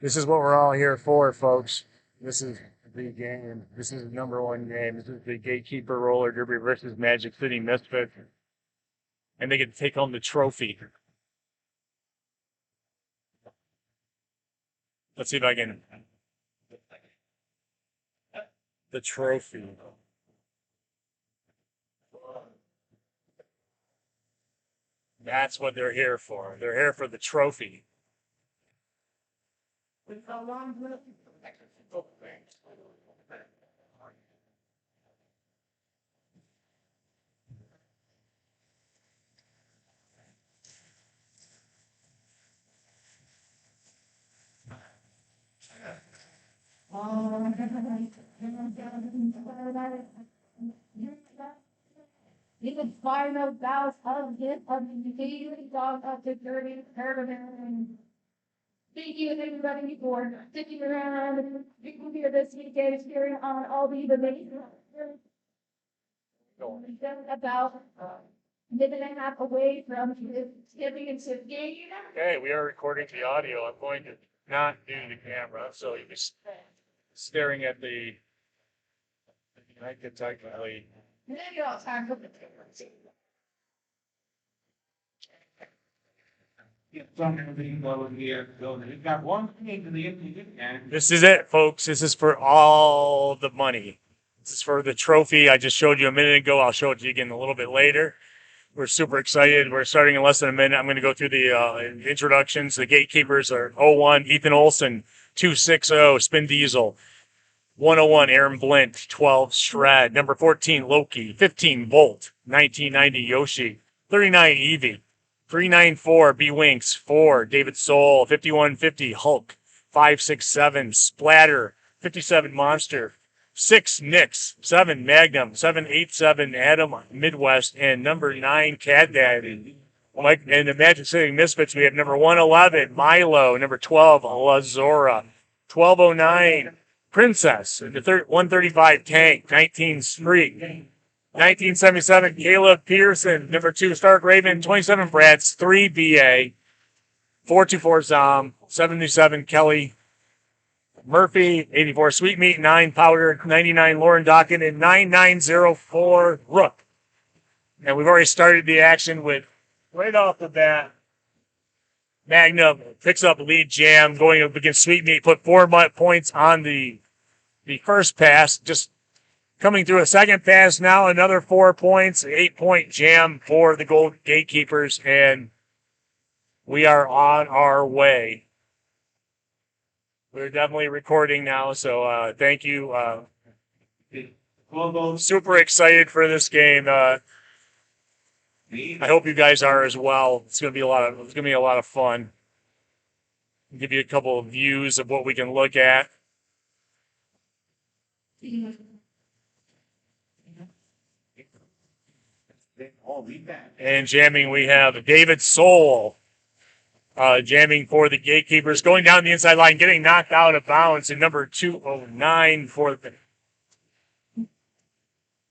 This is what we're all here for, folks. This is the game. This is the number one game. This is the Gatekeeper Roller Derby versus Magic City Misfits. And they get to take home the trophy. Let's see if I can. The trophy. That's what they're here for. They're here for the trophy. Even final bout of the daily dog of the dirty tournament. Thank you, everybody, for sticking around. You can hear this weekend hearing on all the amazing. About a minute and a half away from the championship game. Okay, we are recording the audio. I'm going to not do the camera, so you'll be staring at the. I could technically. And then you all time for the difference. This is it, folks. This is for all the money. This is for the trophy I just showed you a minute ago. I'll show it to you again a little bit later. We're super excited. We're starting in less than a minute. I'm going to go through the introductions. The Gatekeepers are 01, Ethan Olson, 260, Spin Diesel, 101, Aaron Blint, 12, Shred, number 14, Loki, 15, Volt, 1990, Yoshi, 39, Evie, 394, B-Winks, 4, David Soul, 5150, Hulk, 567, Splatter, 57, Monster, 6, Nix, 7, Magnum, 787, Adam Midwest, and number 9, Cad Dad. Mike, and the Magic City Misfits, we have number 111, Milo, number 12, Lazora, 1209, Princess, 135, Tank, 19, Streak, 1977, Caleb Pearson, number 2, Stark Raven, 27, Brads, 3, BA, 424, Zom, 77, Kelly Murphy, 84, Sweet Meat, 9, Powder, 99, Lauren Dawkin, and 9904, Rook. And we've already started the action with, right off the bat, Magnum picks up lead jam, going up against Sweet Meat, put 4 points on the first pass, just coming through a second pass now, another 4 points, 8-point jam for the Gold Gatekeepers, and we are on our way. We're definitely recording now, so thank you. Super excited for this game. I hope you guys are as well. It's gonna be a lot of fun. I'll give you a couple of views of what we can look at. And jamming, we have David Soul jamming for the Gatekeepers, going down the inside line, getting knocked out of bounds, and number 209 for the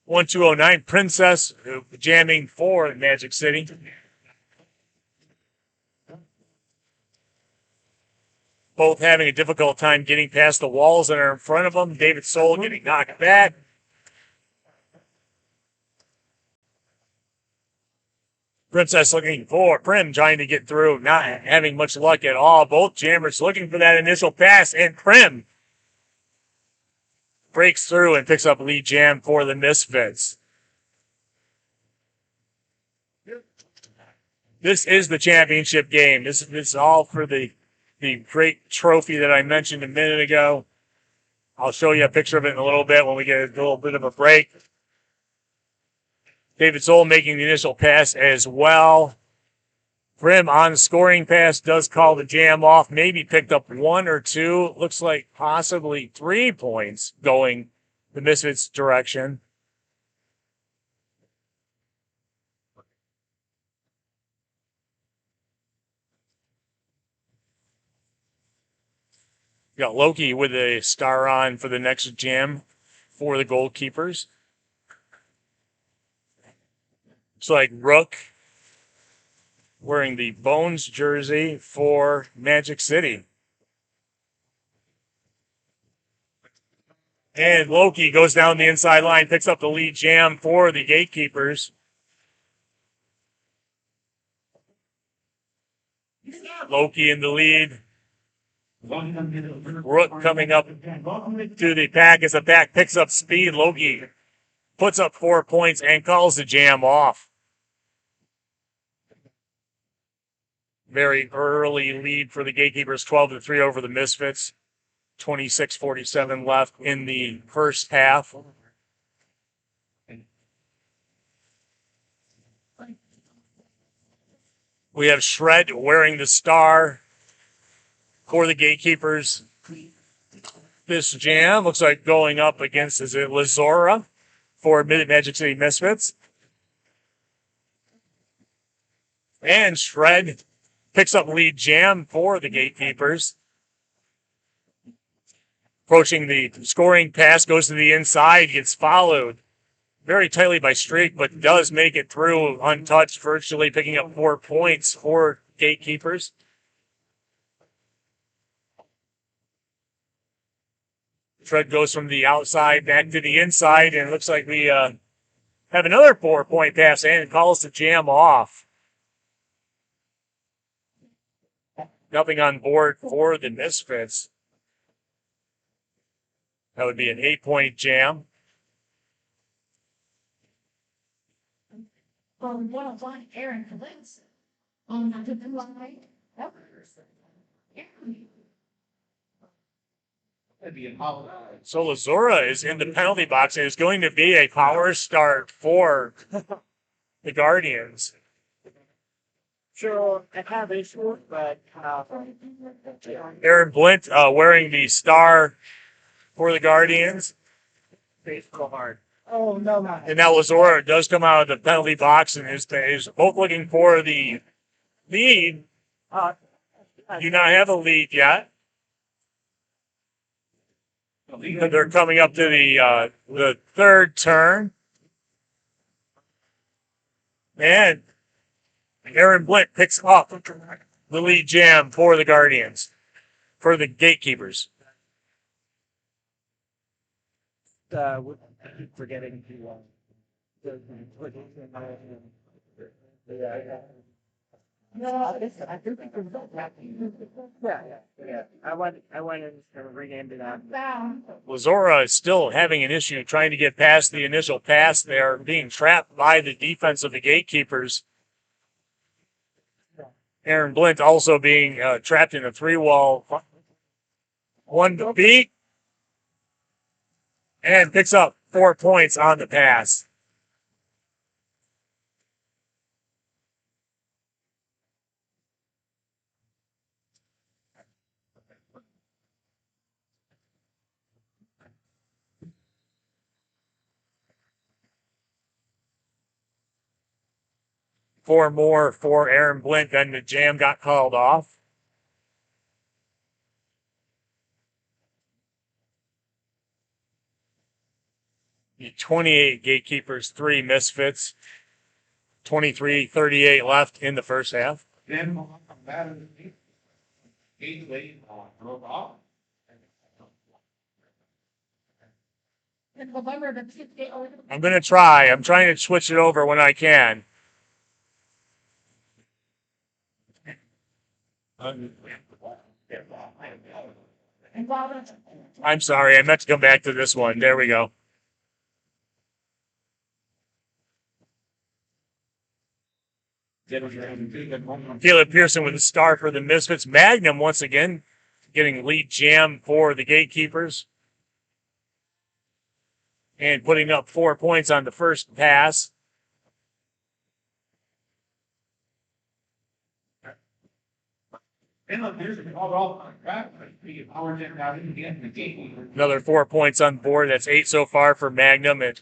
1209, Princess jamming for Magic City. Both having a difficult time getting past the walls that are in front of them. David Soul getting knocked back. Princess looking for Prim, trying to get through, not having much luck at all. Both jammers looking for that initial pass, and Prim breaks through and picks up lead jam for the Misfits. This is the championship game. This is all for the great trophy that I mentioned a minute ago. I'll show you a picture of it in a little bit when we get a little bit of a break. David Soul making the initial pass as well. Prim on the scoring pass does call the jam off. Maybe picked up 1 or 2. Looks like possibly 3 points going the Misfits' direction. Got Loki with a star on for the next jam for the Goalkeepers. Looks like Rook wearing the Bones jersey for Magic City. And Loki goes down the inside line, picks up the lead jam for the Gatekeepers. Loki in the lead. Rook coming up to the pack as the pack picks up speed. Loki puts up 4 points and calls the jam off. Very early lead for the Gatekeepers, 12-3 over the Misfits. 26:47 left in the first half. We have Shred wearing the star for the Gatekeepers. This jam looks like going up against, is it Lazora for Magic City Misfits? And Shred picks up lead jam for the Gatekeepers. Approaching the scoring pass, goes to the inside, gets followed very tightly by Streak, but does make it through untouched, virtually picking up 4 points for Gatekeepers. Shred goes from the outside back to the inside, and it looks like we have another 4-point pass and calls the jam off. Nothing on board for the Misfits. That would be an 8-point jam. On 101, Aaron Collins. On the line, So Lazora is in the penalty box and is going to be a power start for the Guardians. Sure, I have a short, but Aaron Blint wearing the star for the Guardians. baseball hard. Oh no, not. And now Lazora does come out of the penalty box and is both looking for the lead. Do not have a lead yet. They're coming up to the third turn. And Aaron Blint picks up the lead jam for the Guardians, for the Gatekeepers. I keep forgetting to. No, I think we can go back. Yeah. I wanted to rename that. down. Lazora is still having an issue trying to get past the initial pass. They are being trapped by the defense of the Gatekeepers. Aaron Blint also being trapped in a 3-wall. One to beat. And picks up 4 points on the pass. Four more for Aaron Blint, then the jam got called off. The 28 Gatekeepers, 3 Misfits. 23-38 left in the first half. Then And November the 5th, I'm going to try. I'm trying to switch it over when I can. I'm sorry. I meant to come back to this one. There we go. Caleb Pearson with a star for the Misfits. Magnum once again getting lead jam for the Gatekeepers. And putting up 4 points on the first pass. Another 4 points on board. That's 8 so far for Magnum. And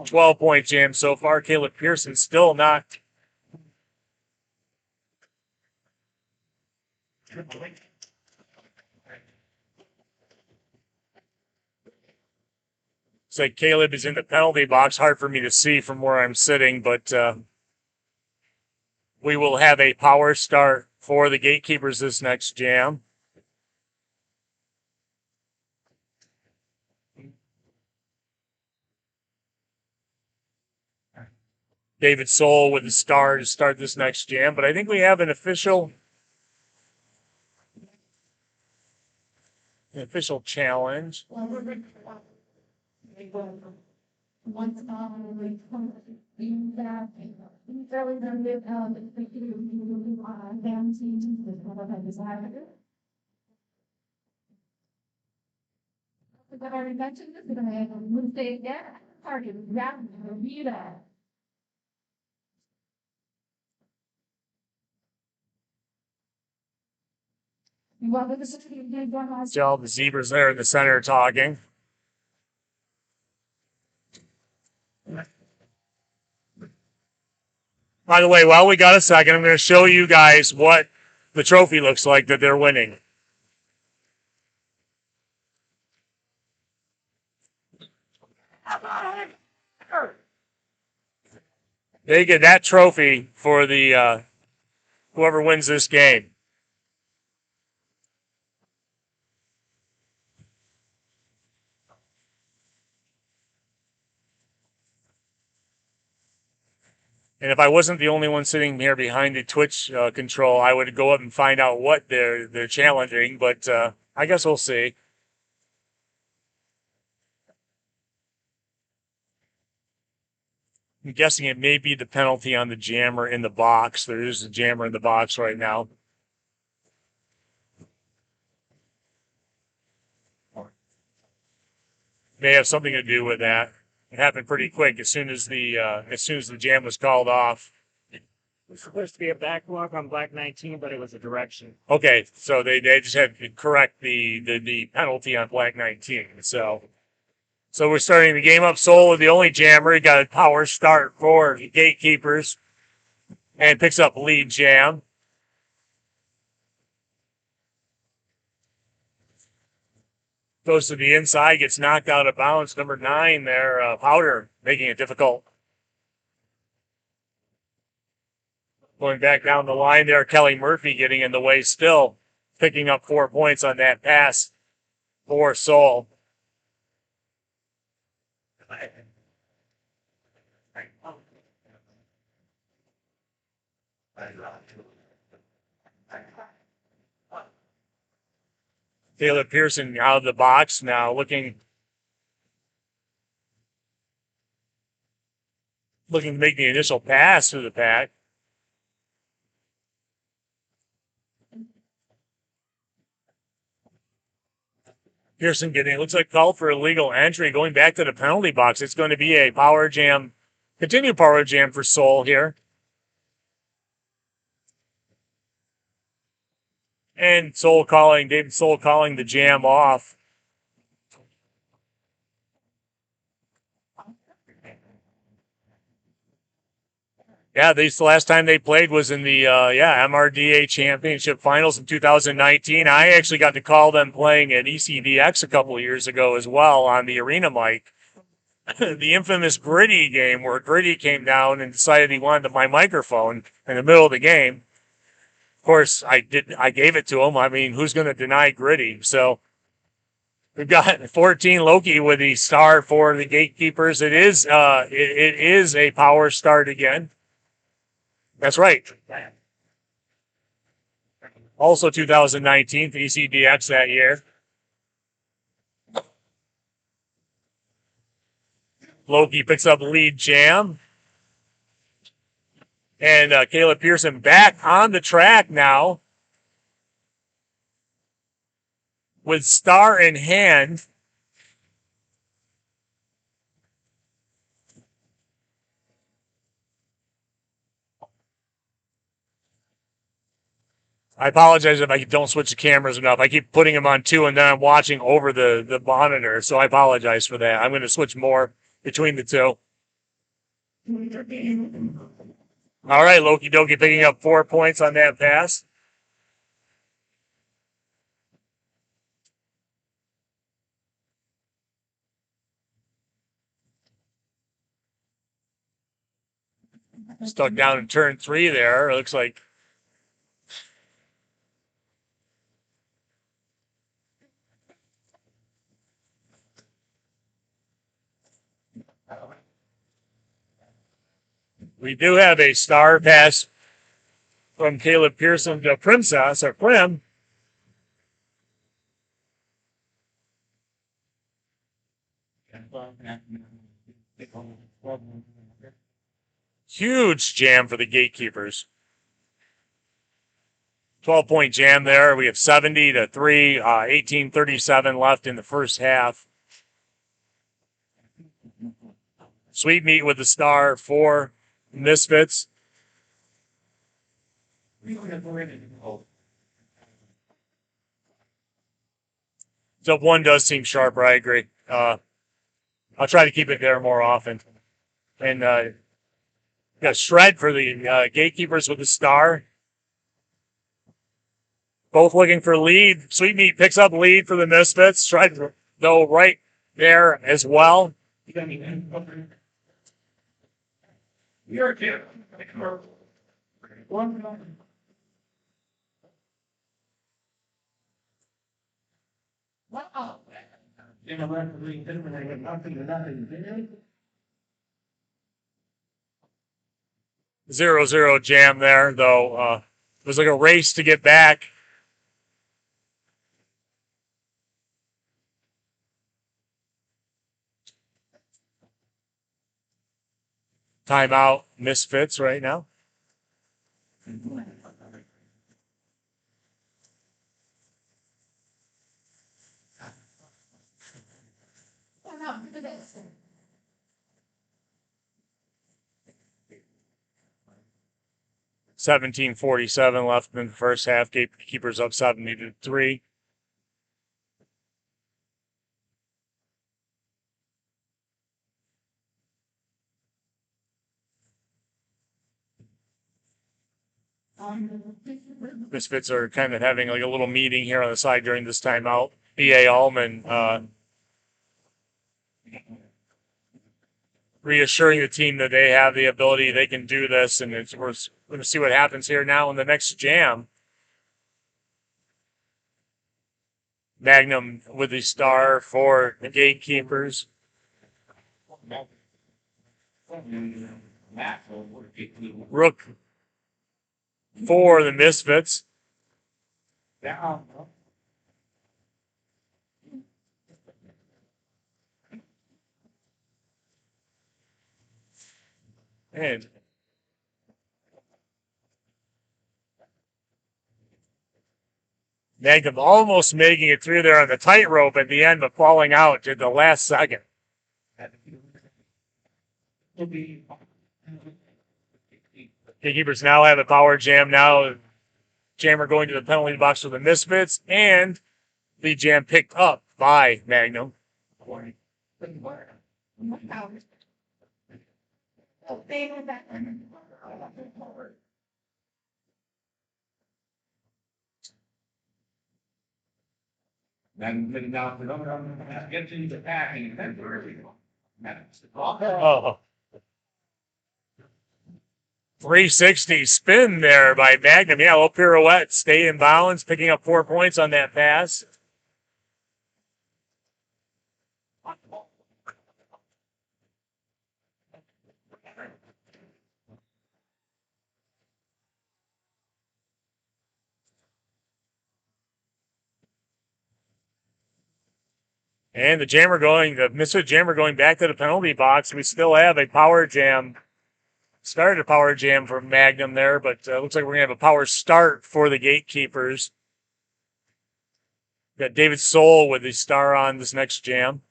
12-point jam so far. Caleb Pearson still not. Looks like Caleb is in the penalty box. Hard for me to see from where I'm sitting, but we will have a power start for the Gatekeepers this next jam. David Soul with the star to start this next jam, but I think we have an official challenge. Once we do that, we fairly done it, if we do, down teams, what I decided. But I already mentioned this, but I would say again, target, grab, review that. Welcome to the So the zebras there in the center talking. By the way, while we got a second, I'm going to show you guys what the trophy looks like that they're winning. They get that trophy for the whoever wins this game. And if I wasn't the only one sitting here behind the Twitch control, I would go up and find out what they're challenging. But I guess we'll see. I'm guessing it may be the penalty on the jammer in the box. There is a jammer in the box right now. May have something to do with that. It happened pretty quick as soon as the jam was called off. It was supposed to be a backwalk on Black 19, but it was a direction. Okay, so they just had to correct the penalty on Black 19. So we're starting the game up. Soul with the only jammer. He got a power start for the Gatekeepers and picks up lead jam. Goes to the inside, gets knocked out of bounds. Number 9 there, Powder, making it difficult. Going back down the line there, Kelly Murphy getting in the way still, picking up 4 points on that pass for Soul. Taylor Pearson out of the box now, looking to make the initial pass to the pack. Pearson getting, it looks like called for illegal entry, going back to the penalty box. It's going to be a power jam, continued power jam for Soul here. And David Soul calling the jam off. Yeah, the last time they played was in the MRDA Championship Finals in 2019. I actually got to call them playing at ECDX a couple of years ago as well on the arena mic. The infamous Gritty game where Gritty came down and decided he wanted my microphone in the middle of the game. Of course, I gave it to him. I mean, who's going to deny Gritty? So we've got 14 Loki with the star for the Gatekeepers. It is a power start again. That's right. Also 2019, ECDX that year. Loki picks up lead jam. And Caleb Pearson back on the track now with star in hand. I apologize if I don't switch the cameras enough. I keep putting them on 2 and then I'm watching over the monitor. So I apologize for that. I'm going to switch more between the 2. All right, Loki Doki picking up 4 points on that pass. Stuck down in turn 3 there. It looks like We do have a star pass from Caleb Pearson to Princess, or Prim. Huge jam for the Gatekeepers. 12-point jam there. We have 70-3, 18:37 left in the first half. Sweet Meat with the star for Misfits. Sub 1 does seem sharper, I agree. I'll try to keep it there more often. And got Shred for the Gatekeepers with the star. Both looking for lead. Sweet Meat picks up lead for the Misfits. Shred, though, right there as well. You're a kid. Wow. 0-0 jam there, though. It was like a race to get back. Timeout Misfits right now. Now, look at this. 17:47 left in the first half. Gatekeepers up 70-3. Misfits are kind of having like a little meeting here on the side during this timeout. B.A. Allman reassuring the team that they have the ability, they can do this, and we're going to see what happens here now in the next jam. Magnum with the star for the Gatekeepers. Rook for the Misfits. And Magnum almost making it through there on the tightrope at the end, but falling out at the last second. Gatekeepers now have a power jam now. Jammer going to the penalty box for the Misfits, and the jam picked up by Magnum. Get into the packing and then Oh. 360 spin there by Magnum. Yeah, a little pirouette, stay in bounds, picking up 4 points on that pass. And the Misfit Jammer going back to the penalty box. We still have a power jam. Started a power jam for Magnum there, but looks like we're going to have a power start for the Gatekeepers. Got David Soul with the star on this next jam.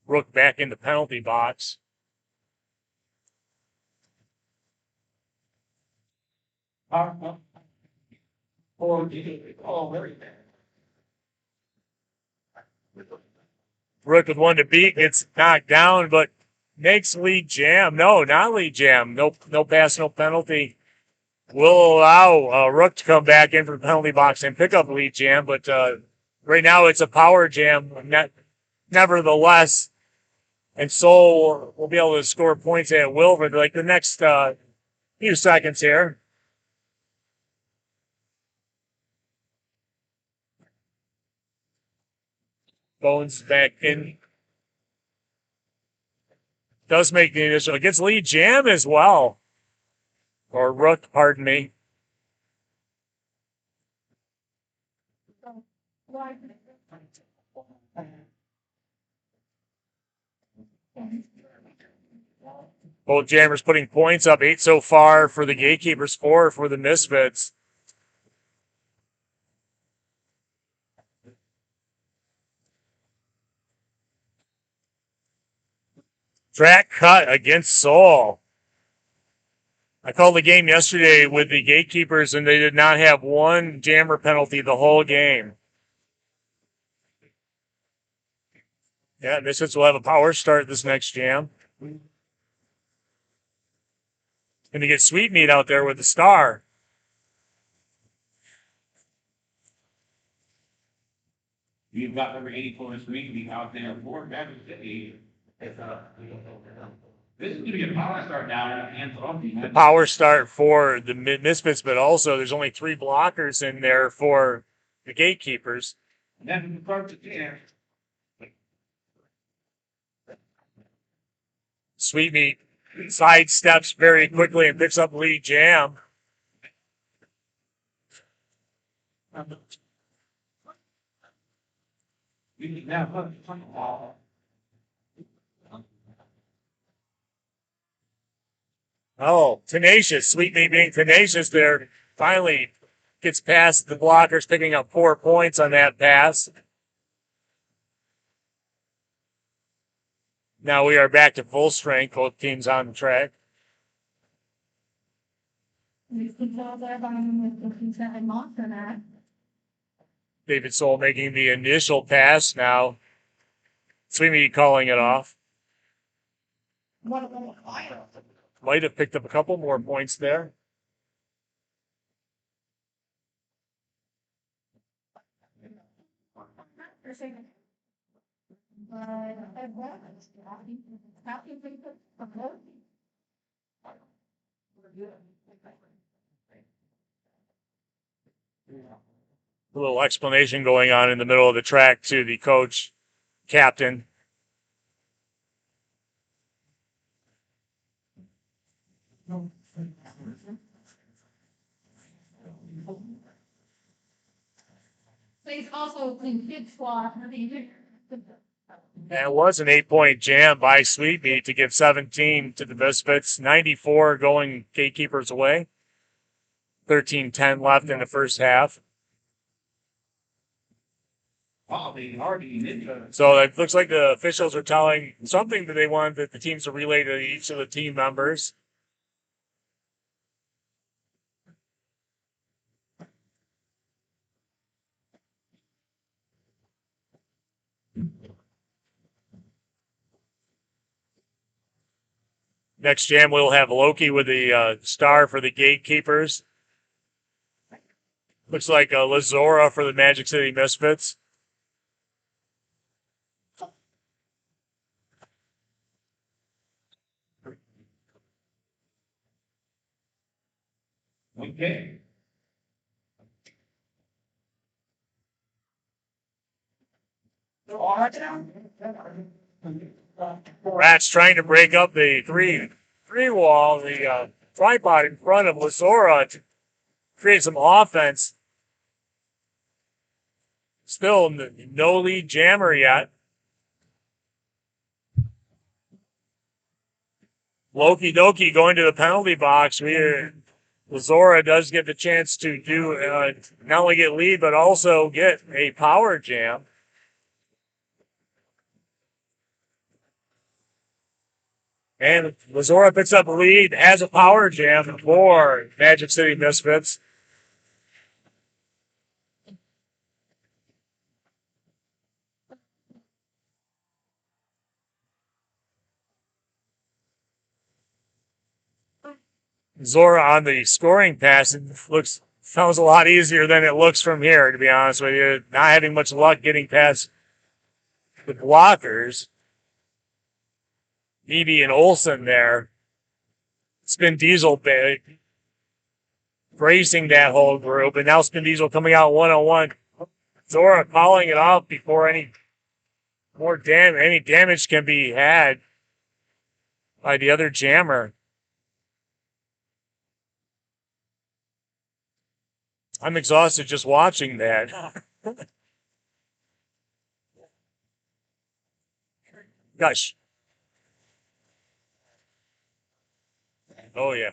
Rook back in the penalty box. Rook with one to beat, gets knocked down, but makes lead jam. No, not lead jam. No pass, no penalty. Will allow Rook to come back in from the penalty box and pick up lead jam, but right now it's a power jam. Nevertheless, and Soul will be able to score points at will for like the next few seconds here. Bones back in. Does make the initial. It gets lead jam as well. Or rook, pardon me. Both jammers putting points up, 8 so far for the Gatekeepers, 4 for the Misfits. Track cut against Seoul. I called the game yesterday with the Gatekeepers, and they did not have one jammer penalty the whole game. Yeah, Misfits will have a power start this next jam. Going to get Sweetmeat out there with the star. You've got number 84 and Sweetmeat out there for Magic City. This is going to be a power start down in the hands of The power start for the Misfits, but also there's only 3 blockers in there for the Gatekeepers. And then we start the jam. Sweetmeat sidesteps very quickly and picks up lead jam. We need now put on the wall. Oh, tenacious. Sweetmeat being tenacious there. Finally gets past the blockers, picking up 4 points on that pass. Now we are back to full strength. Both teams on the track. David Soul making the initial pass now. Sweetmeat calling it off. Might have picked up a couple more points there. A little explanation going on in the middle of the track to the coach, captain. He's also in kid squad. That was an 8-point jam by Sweetmeat to give 17 to the Misfits. 94 going Gatekeepers away. 13-10 left in the first half. So it looks like the officials are telling something that they want that the teams to relay to each of the team members. Next jam, we'll have Loki with the star for the Gatekeepers. Looks like Lazora for the Magic City Misfits. Okay. Rats trying to break up the three wall, the tripod in front of Lazora to create some offense. Still no lead jammer yet. Loki Doki going to the penalty box. Lazora does get the chance to do not only get lead, but also get a power jam. And Lazora picks up a lead, has a power jam for Magic City Misfits. Zora on the scoring pass, it sounds a lot easier than it looks from here, to be honest with you. Not having much luck getting past the blockers. Eby and Olsen there. Spin Diesel big, bracing that whole group, and now Spin Diesel coming out one-on-one. Zora calling it off before any Any damage can be had by the other jammer. I'm exhausted just watching that. Gosh. Oh yeah.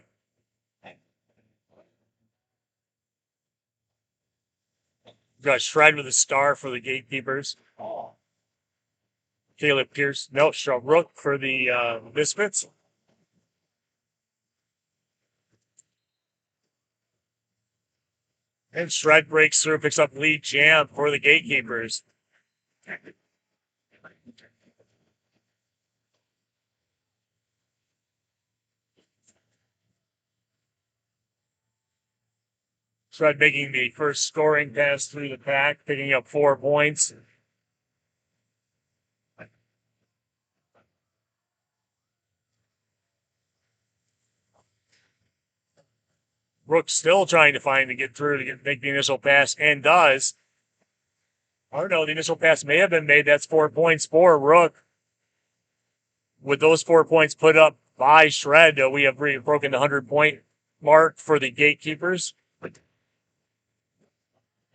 Got Shred with a star for the Gatekeepers. Caleb Pierce. No, Rook for the Misfits. And Shred breaks through, picks up lead jam for the Gatekeepers. Shred making the first scoring pass through the pack, picking up 4 points. Rook still trying to get through to make the initial pass, and does. I don't know, the initial pass may have been made. That's 4 points for Rook. With those 4 points put up by Shred, we have broken the 100-point mark for the Gatekeepers.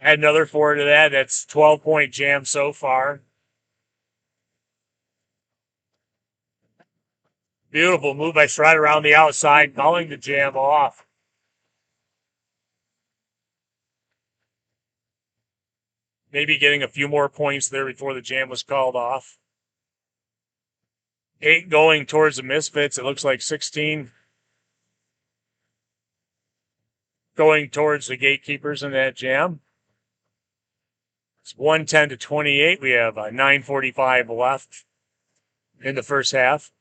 Add another 4 to that. That's 12-point jam so far. Beautiful move by Shred around the outside, calling the jam off. Maybe getting a few more points there before the jam was called off. 8 going towards the Misfits. It looks like 16 going towards the Gatekeepers in that jam. It's 110 to 28. We have 9:45 left in the first half.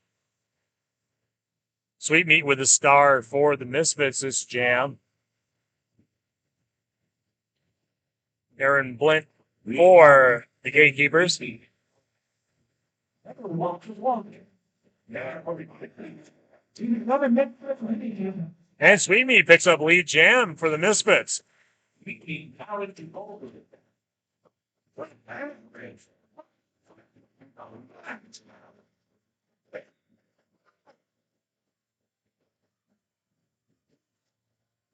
Sweet Meat with a star for the Misfits this jam. Aaron Blint for the Gatekeepers. And Sweet Meat picks up lead jam for the Misfits.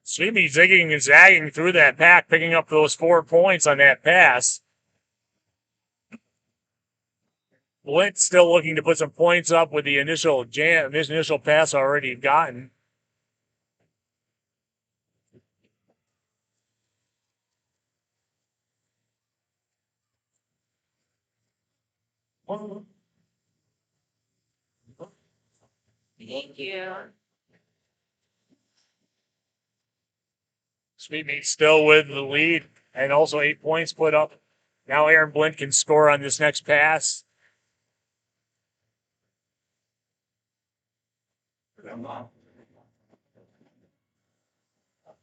Sweet Meat zigging and zagging through that pack, picking up those 4 points on that pass. Blint still looking to put some points up with the initial jam, this initial pass already gotten. Thank you. Sweet Meat still with the lead and also 8 points put up. Now Aaron Blint can score on this next pass.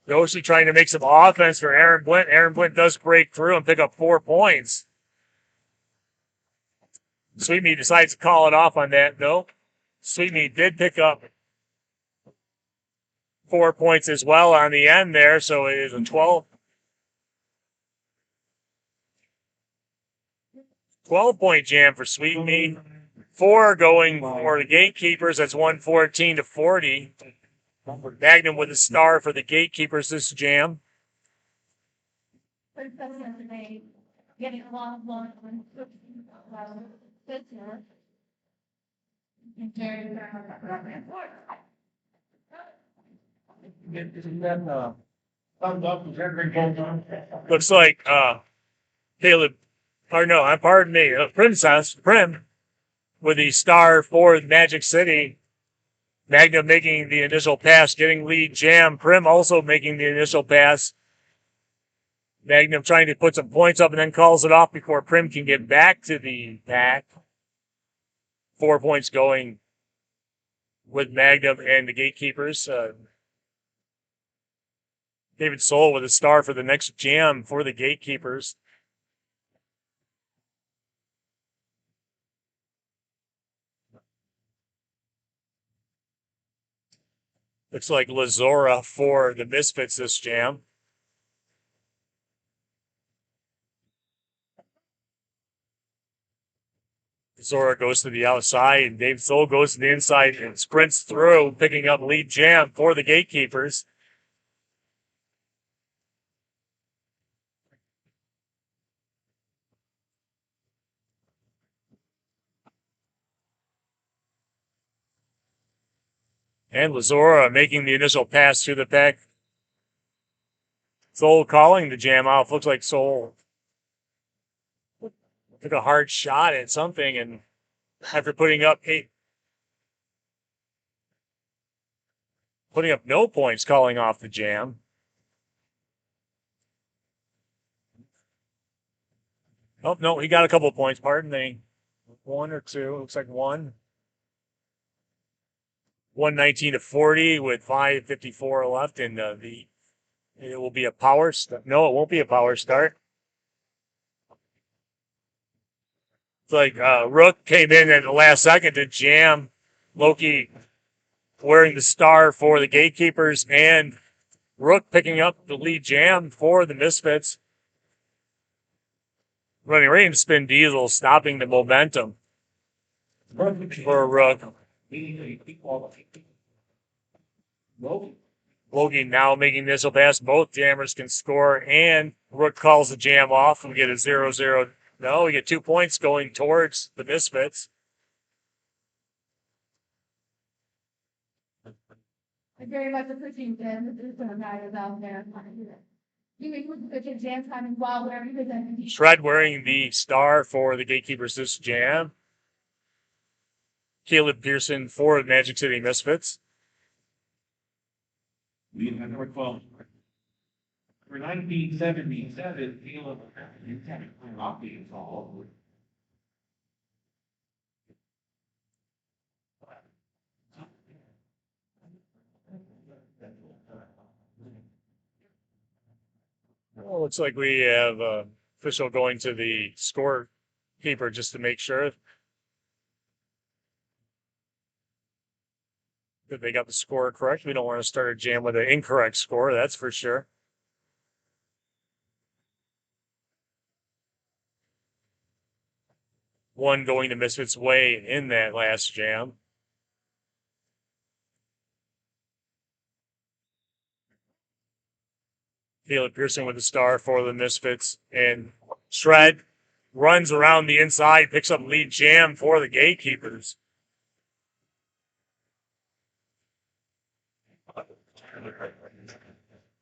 Yoshi trying to make some offense for Aaron Blint. Aaron Blint does break through and pick up 4 points. Sweet Meat decides to call it off on that, though. Sweet Meat did pick up 4 points as well on the end there, so it is a 12-point jam for Sweet Meat. 4 going for the Gatekeepers. That's 114 to 40. Magnum with a star for the Gatekeepers this jam. Getting along Looks like Caleb, or no, pardon me, Prim with the star for Magic City. Magnum making the initial pass, getting lead jam. Prim also making the initial pass. Magnum trying to put some points up and then calls it off before Prim can get back to the pack. 4 points going with Magnum and the Gatekeepers. David Soul with a star for the next jam for the Gatekeepers. Looks like Lazora for the Misfits this jam. Zora goes to the outside, and Dave Soul goes to the inside and sprints through, picking up lead jam for the Gatekeepers. And Lazora making the initial pass to the pack. Soul calling the jam off. Looks like Soul took a hard shot at something, and after putting up no points, calling off the jam. Oh, no, he got a couple points. Pardon me. One or two. Looks like one. 119-40 with 5:54 left, and it will be a power start. No, it won't be a power start. It's like Rook came in at the last second to jam Loki wearing the star for the Gatekeepers, and Rook picking up the lead jam for the Misfits. Running right into Spin Diesel, stopping the momentum for Rook. Logie now making the initial pass. Both jammers can score, and Rook calls the jam off. We get a 0-0. No, we get 2 points going towards the Misfits. I very much appreciate them. There's some guys out there. You include the jam timing while wearing the Shred wearing the star for the Gatekeepers this jam. Caleb Pearson for the Magic City Misfits. We have number 12. For 1977, Caleb not being involved. Well, looks like we have official going to the scorekeeper just to make sure that they got the score correct. We don't want to start a jam with an incorrect score, that's for sure. One going the Misfits' way in that last jam. Caleb Pearson with the star for the Misfits. And Shred runs around the inside, picks up lead jam for the Gatekeepers.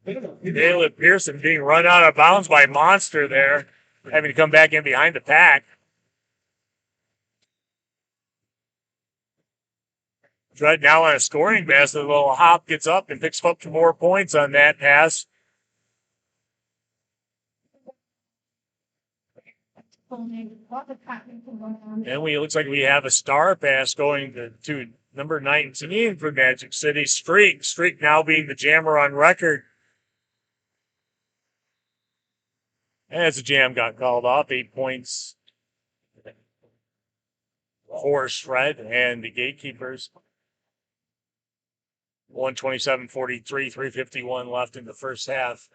Caleb Pearson being run out of bounds by Monster there, having to come back in behind the pack. Shred now on a scoring basket. A little hop gets up and picks up 2 more points on that pass. And looks like we have a star pass going to number 19 for Magic City, Streak. Streak now being the jammer on record. As the jam got called off, 8 points for Shred and the Gatekeepers. 127-43, 3:51 left in the first half.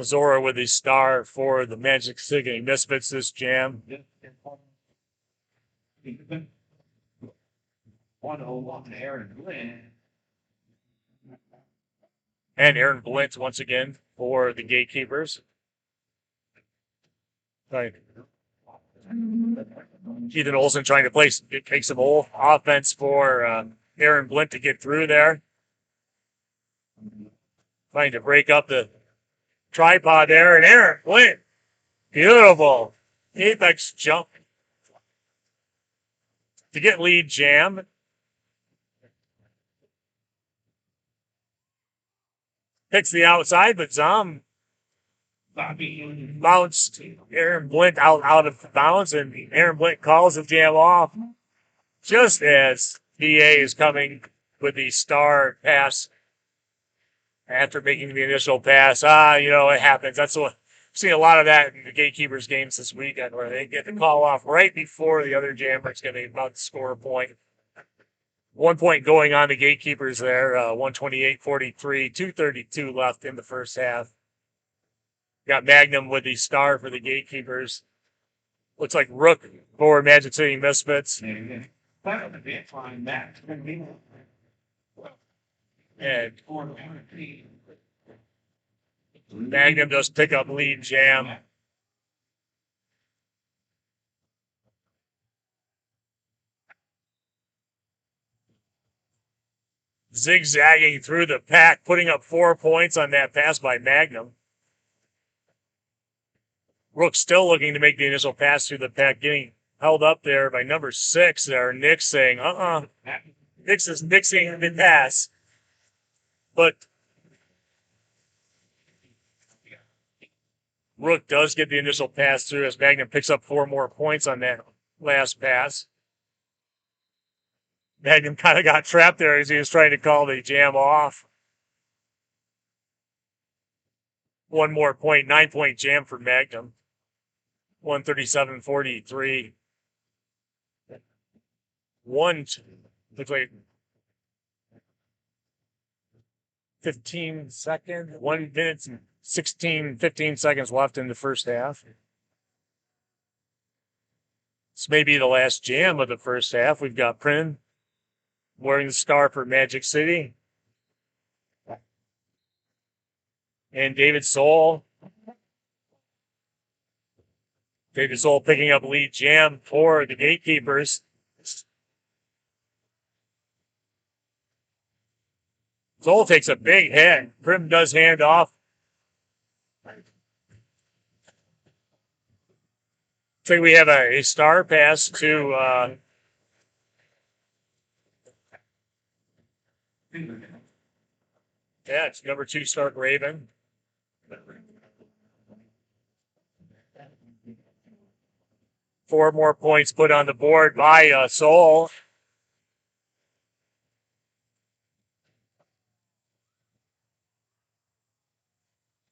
Zora with his star for the Magic City Misfits this jam. 101 Aaron Glenn. And Aaron Blint once again for the Gatekeepers. Right. Ethan Olsen trying to take some old offense for Aaron Blint to get through there. Trying to break up the tripod there, and Aaron Blint. Beautiful. Apex jump to get lead jam. Picks the outside, but Zom bounced Aaron Blint out of bounds, and Aaron Blint calls the jam off just as DA is coming with the star pass after making the initial pass. It happens. That's what I've seen a lot of that in the Gatekeepers games this weekend, where they get the call off right before the other jammer is going to about to score a point. 1 point going on the Gatekeepers there, 128-43, 2:32 left in the first half. Got Magnum with the star for the Gatekeepers. Looks like Rook for Magic City Misfits. And And Magnum does pick up lead jam. Zigzagging through the pack, putting up 4 points on that pass by Magnum. Rook still looking to make the initial pass through the pack, getting held up there by number 6 there. Nick saying, Nick is mixing the pass. But Rook does get the initial pass through as Magnum picks up 4 more points on that last pass. Magnum kind of got trapped there as he was trying to call the jam off. 1 more point, 9-point jam for Magnum. 137.43. Looks like 15 seconds, 1 minute and 15 seconds left in the first half. This may be the last jam of the first half. We've got Prin wearing the star for Magic City. And David Soul. David Soul picking up lead jam for the Gatekeepers. Soul takes a big hit. Prim does hand off. So we have a star pass to it's number 2 Stark Raven. Four more points put on the board by Soul.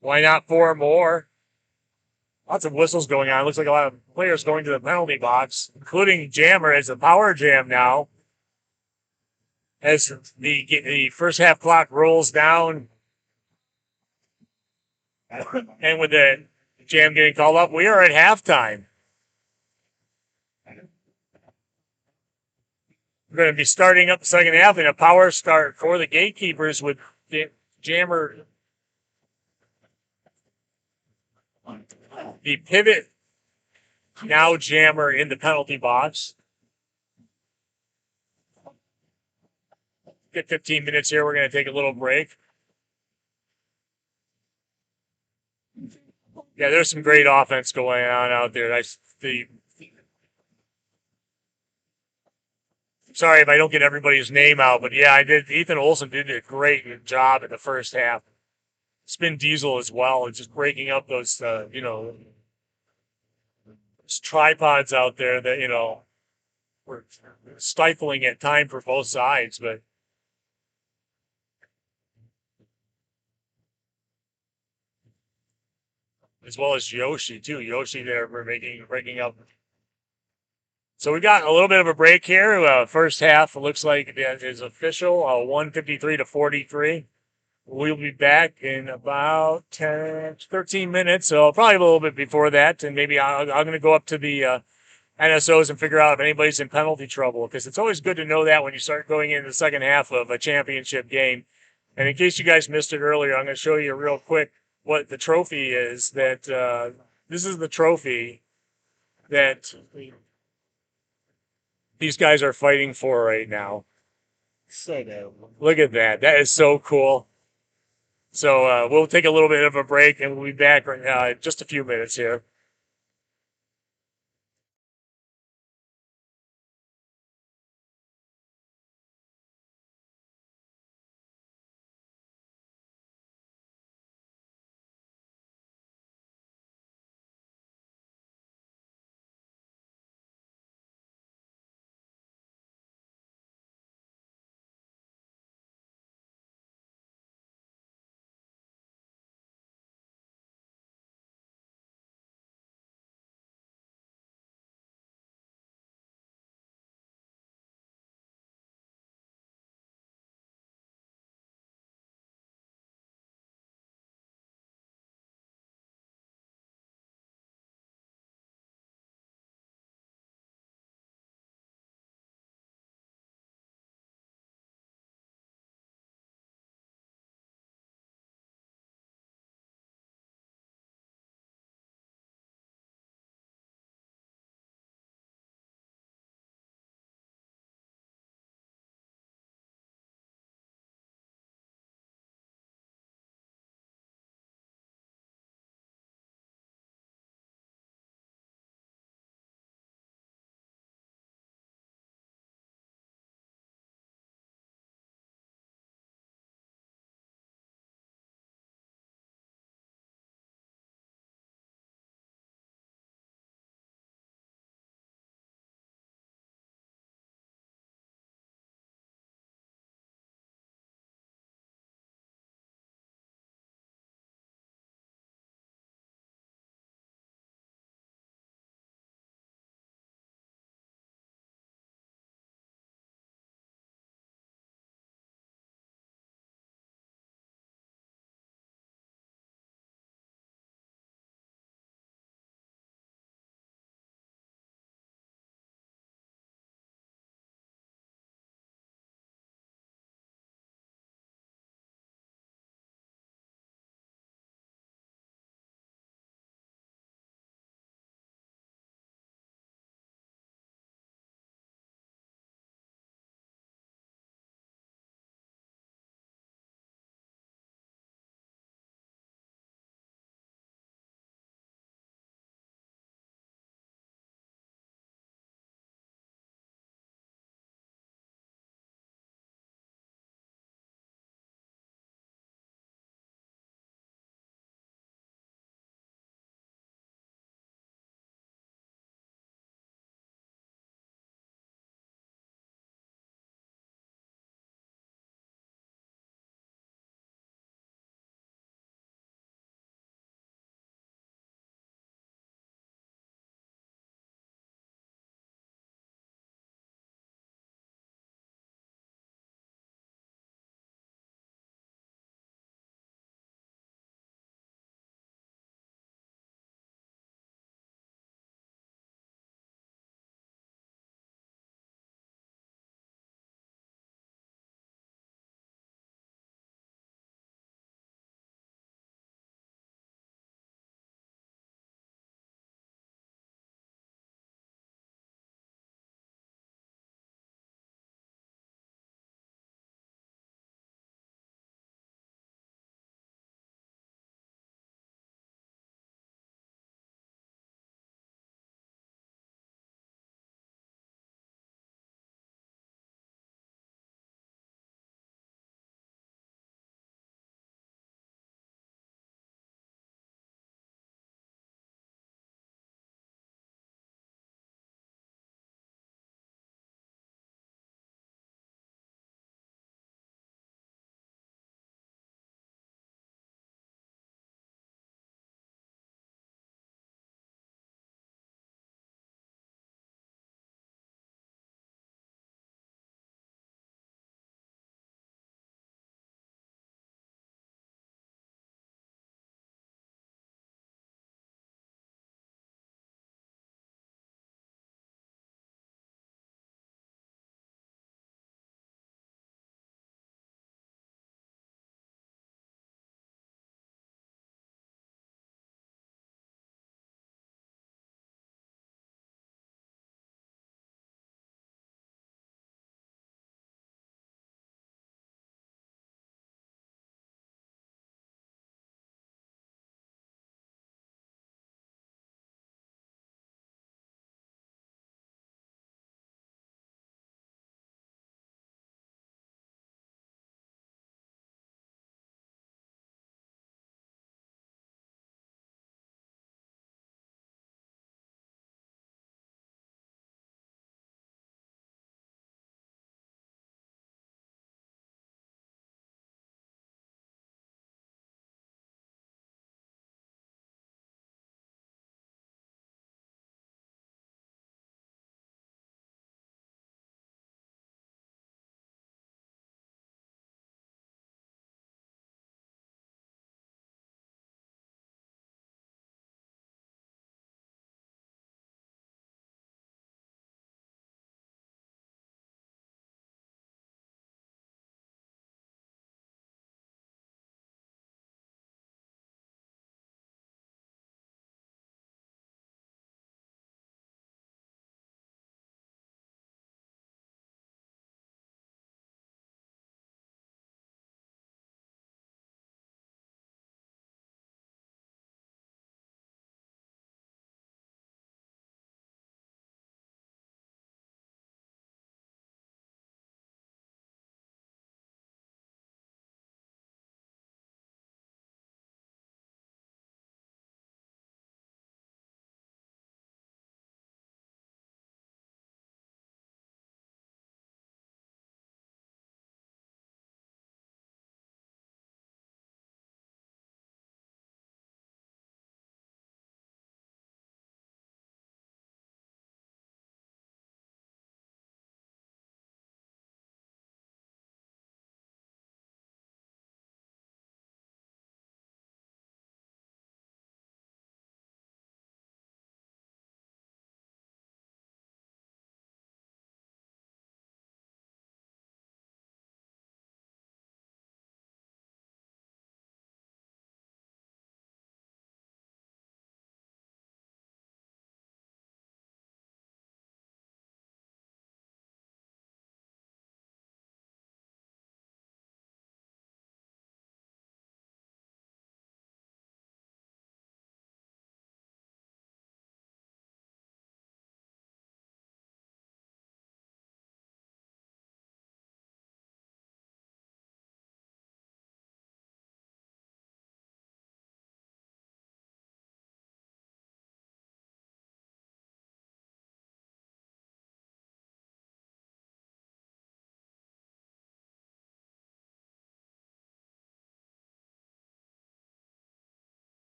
Why not 4 more? Lots of whistles going on. Looks like a lot of players going to the penalty box, including Jammer as a power jam now. As the first half clock rolls down, and with the jam getting called up, we are at halftime. We're going to be starting up the second half in a power start for the Gatekeepers with Jammer. The pivot now Jammer in the penalty box. Get 15 minutes here. We're going to take a little break. Yeah, there's some great offense going on out there. Sorry if I don't get everybody's name out, but yeah, I did. Ethan Olson did a great job in the first half. Spin Diesel as well, and just breaking up those, those tripods out there that, were stifling at time for both sides, but as well as Yoshi too. Yoshi there for breaking up. So we got a little bit of a break here. First half looks like it is official. 153-43. We'll be back in about 13 minutes, so probably a little bit before that, and maybe I'm going to go up to the NSOs and figure out if anybody's in penalty trouble, because it's always good to know that when you start going into the second half of a championship game. And in case you guys missed it earlier, I'm going to show you real quick what the trophy is. That this is the trophy that these guys are fighting for right now. Look at that. That is so cool. So we'll take a little bit of a break, and we'll be back in just a few minutes here.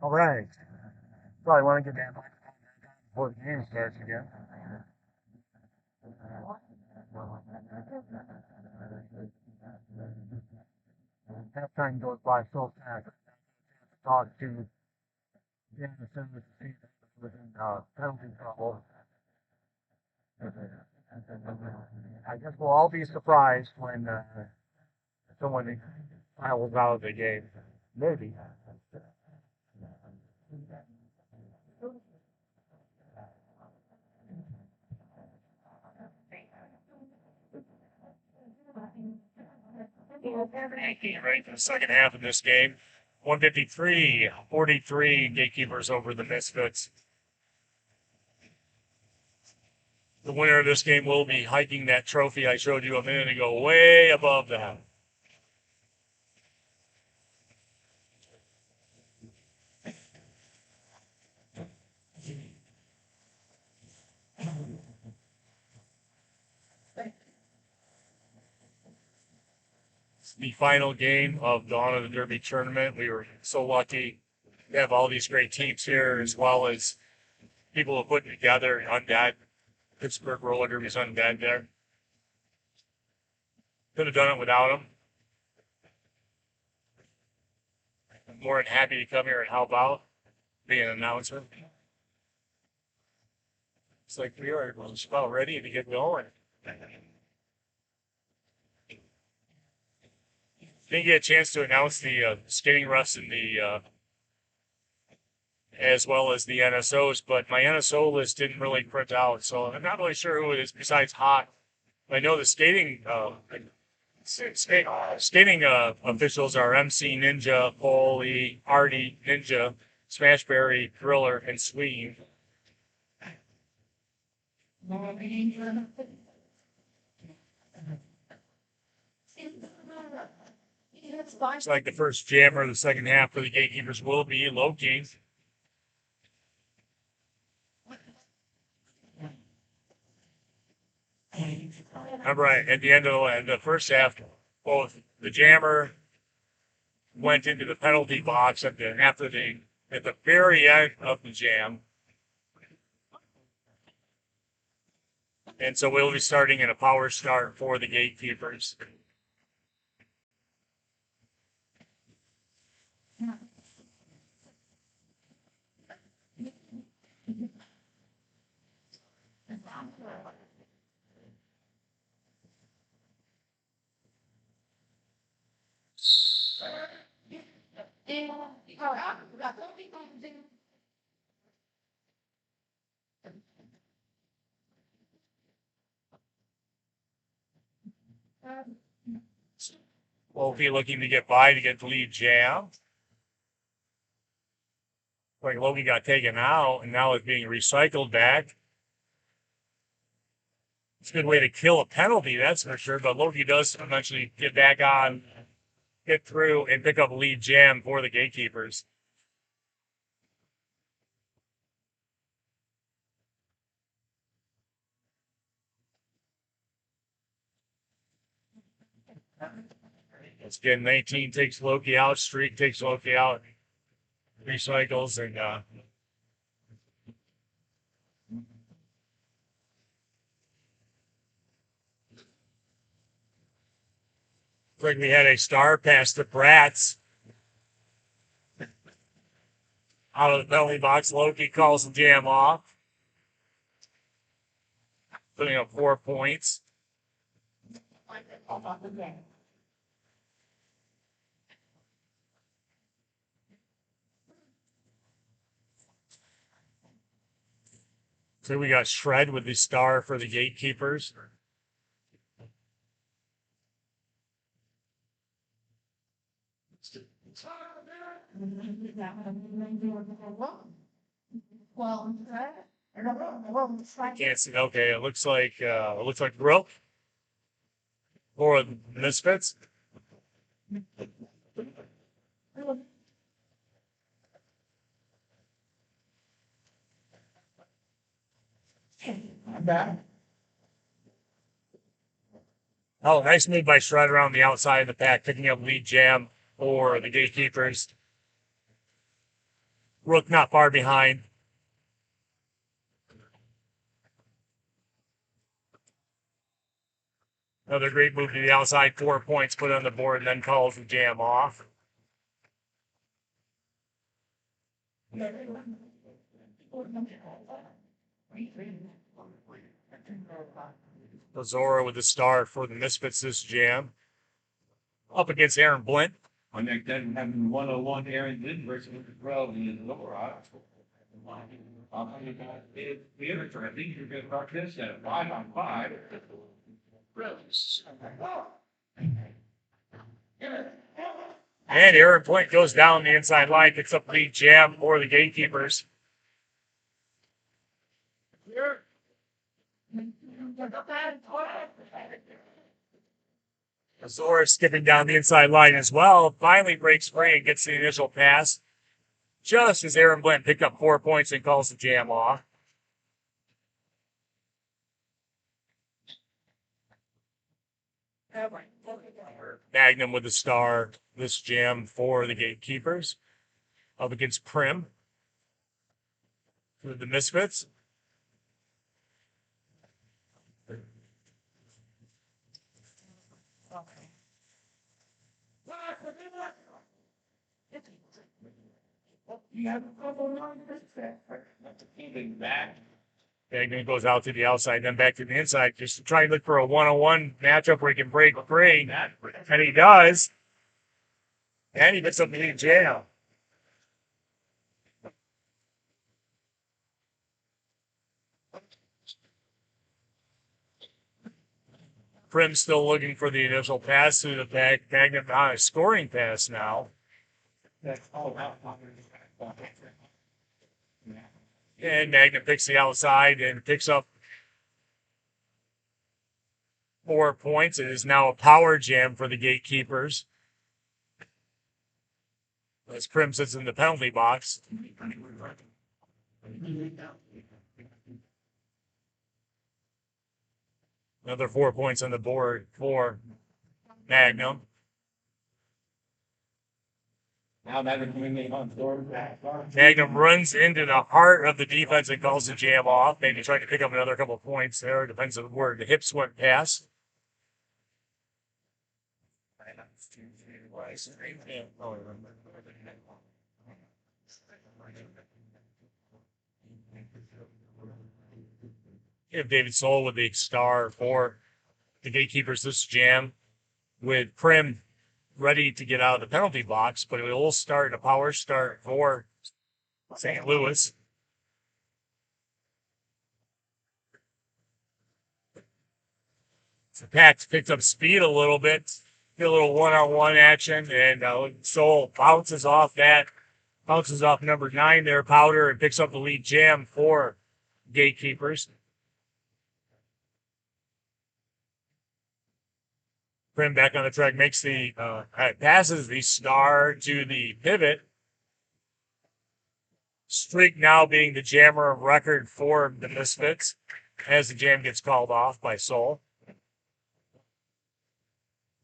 All right. Probably want to get that before the game starts again. Halftime goes by so fast. Talk to Jameson with the season within penalty trouble. I guess we'll all be surprised when someone files out of the game. Maybe. Ready for the second half of this game. 153-43 Gatekeepers over the Misfits. The winner of this game will be hiking that trophy I showed you a minute ago, way above that. It's the final game of the Honor of the Derby tournament. We were so lucky to have all these great teams here, as well as people who put together Undead. Pittsburgh Roller Derby's Undead there. Could have done it without them. I'm more than happy to come here and help out, be an announcer. It's like we are just about ready to get going. Didn't get a chance to announce the skating refs and the as well as the NSOs, but my NSO list didn't really print out, so I'm not really sure who it is besides Hot. I know the skating officials are MC Ninja, Foley, Artie, Ninja, Smashberry, Driller, and Sween. Looks like the first jammer of the second half for the Gatekeepers will be Loki. Remember, at the end of the first half, both the jammer went into the penalty box at the very end of the jam. And so we'll be starting in a power start for the Gatekeepers. We'll be looking to get by to get the lead jam. Like Logan got taken out and now it's being recycled back. It's a good way to kill a penalty, that's for sure. But Loki does eventually get back on, get through, and pick up a lead jam for the Gatekeepers. It's again 19 takes Loki out, Streak takes Loki out, recycles, and looks like we had a star pass to Bratz. Out of the penalty box, Loki calls the jam off, putting up 4 points. So we got Shred with the star for the Gatekeepers. Can't see. Okay, it looks like Rope or Misfits. Oh, nice move by Shred around the outside of the pack, picking up lead jam for the Gatekeepers. Rook not far behind. Another great move to the outside, 4 points put on the board, and then calls the jam off. Lazora with the star for the Misfits this jam. Up against Aaron Blint. On deck 10, having 101 Aaron Lynn versus 12 in the lower odds. The other turn, I think you're going to start this at 5-on-5. And Aaron Blint goes down the inside line, picks up lead jam for the Gatekeepers. Azora skipping down the inside line as well. Finally breaks free and gets the initial pass. Just as Aaron Blint picked up 4 points and calls the jam off. Magnum with the star. This jam for the Gatekeepers. Up against Prim. For the Misfits. Magnum goes out to the outside, then back to the inside, just to try and look for a one-on-one matchup where he can break free. And he does. And he gets up the lead jam. Prim still looking for the initial pass through the back. Magnum on a scoring pass now. And Magnum picks the outside and picks up 4 points. It is now a power jam for the Gatekeepers. As Prim sits in the penalty box. Another 4 points on the board for Magnum. Now Magnum runs into the heart of the defense and calls the jam off. Maybe trying to pick up another couple of points there. Depends on where the hips went past. You have David Soul with the star for the Gatekeepers this jam, with Prim ready to get out of the penalty box, but it will start a power start for St. Louis. The Packs picked up speed a little bit, get a little one-on-one action, and Soul bounces off number 9 there, Powder, and picks up the lead jam for Gatekeepers. Prim back on the track, makes the passes the star to the pivot. Streak now being the jammer of record for the Misfits as the jam gets called off by Soul.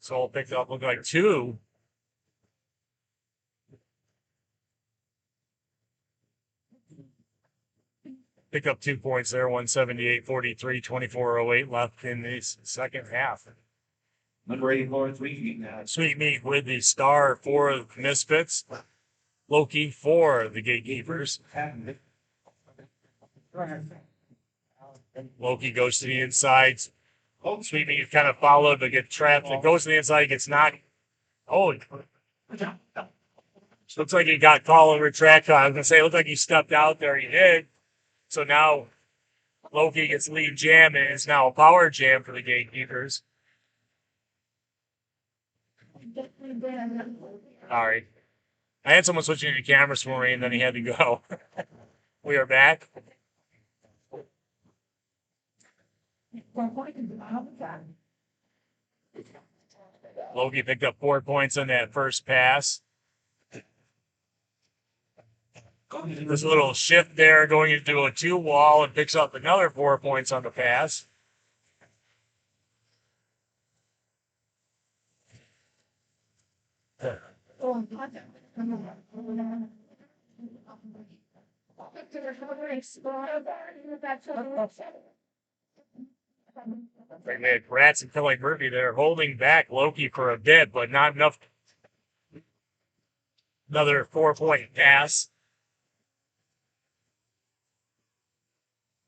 Soul picked up, looked like 2. Picked up 2 points there, 178-43, 24:08 left in the second half. Number 84, Sweet Meat. Sweet Meat with the star for the Misfits. Loki for the Gatekeepers. Loki goes to the inside. Sweet Meat kind of followed, but gets trapped. It goes to the inside, gets knocked. Oh, looks like he got called over track. I was going to say, it looked like he stepped out there. He did. So now Loki gets lead jam, and it's now a power jam for the Gatekeepers. Sorry. I had someone switching the cameras for me, and then he had to go. We are back. Loki picked up 4 points on that first pass. There's a little shift there going into a 2-wall and picks up another 4 points on the pass. They had Bratz and Kelly Murphy there holding back Loki for a bit, but not enough. Another 4-point pass.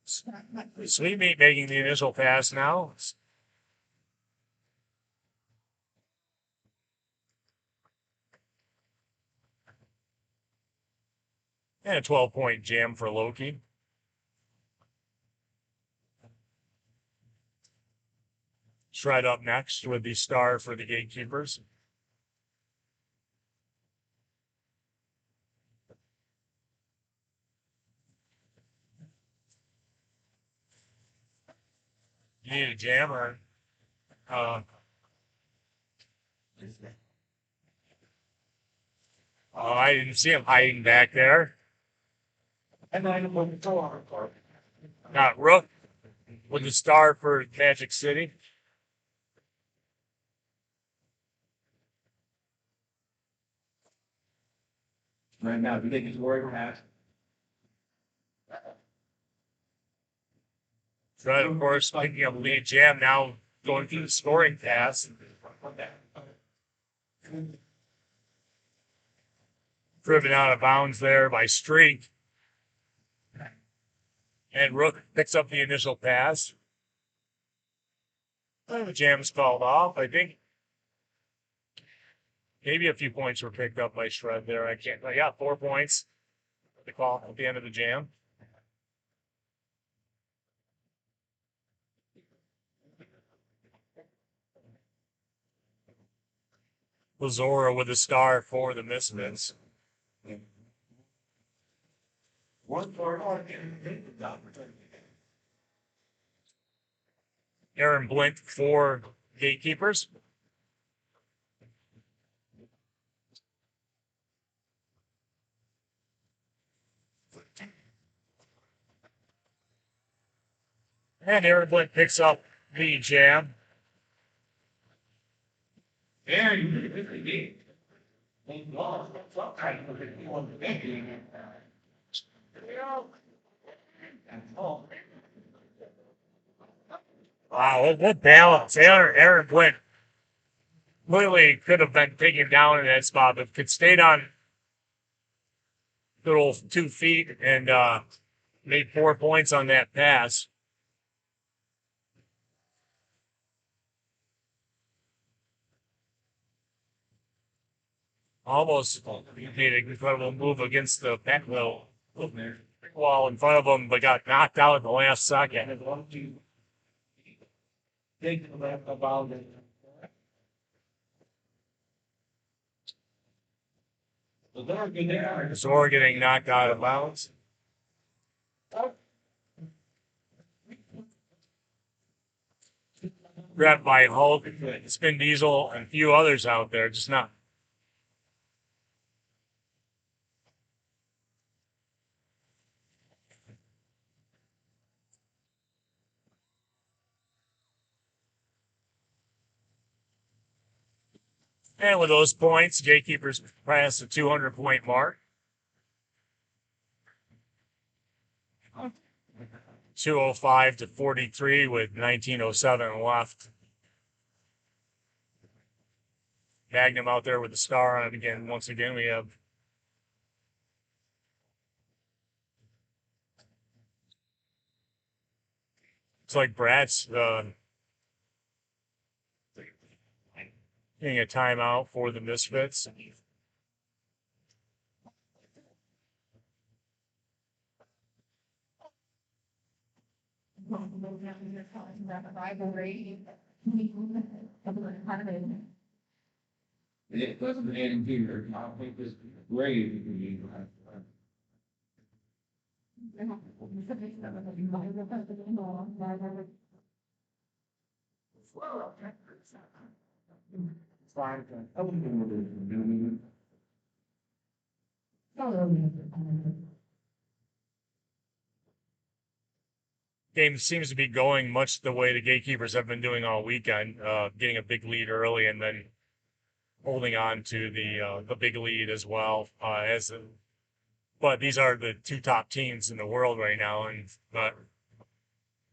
Sweet Meat making the initial pass now. And a 12-point jam for Loki. Shred up next with the star for the Gatekeepers. You need a jam or oh, I didn't see him hiding back there. Got Rook with the star for Magic City. Right now, you think it's worried pass? Shred, of course, picking up lead jam now, going through the scoring pass. Driven out of bounds there by Streak. And Rook picks up the initial pass. The jam's called off. I think maybe a few points were picked up by Shred there. I can't. Yeah, 4 points. The call at the end of the jam. Lazora with a star for the Misfits. Aaron Blint for Gatekeepers. And Aaron Blint picks up the jam. Wow, what balance. Aaron Blint clearly could have been taken down in that spot, but could stayed on little 2 feet and made 4 points on that pass. Almost made an incredible move against the back wall in front of him, but got knocked out at the last second. Zor getting knocked out of bounds. Grabbed by Hulk, Spin Diesel, and a few others out there. Just not. And with those points, Gatekeepers passed the 200-point mark. 205 to 43 with 1907 left. Magnum out there with the star on it again. Once again, we have it's like Brad's getting a timeout for the Misfits. It doesn't end here. I think this grave. Game seems to be going much the way the Gatekeepers have been doing all weekend, getting a big lead early and then holding on to the big lead as well as But these are the two top teams in the world right now, and but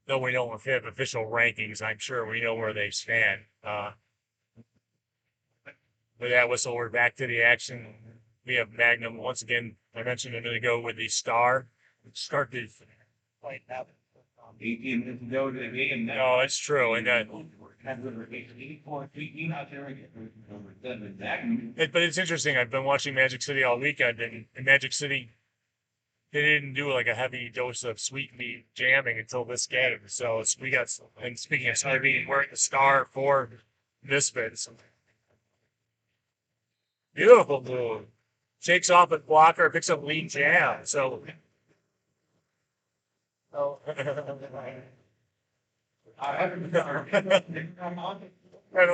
though we don't have official rankings, I'm sure we know where they stand. With that whistle, we're back to the action. We have Magnum once again. I mentioned a minute ago with the Star. Start the fight now. 18 minutes to go to the game. No, it's true, and but it's interesting. I've been watching Magic City all weekend, and in Magic City, they didn't do like a heavy dose of sweetmeat jamming until this game. So we got. And speaking of sweetmeat, wearing the Star for Misfits. Beautiful move. Shakes off a blocker, picks up lead jam. So. Oh. Had a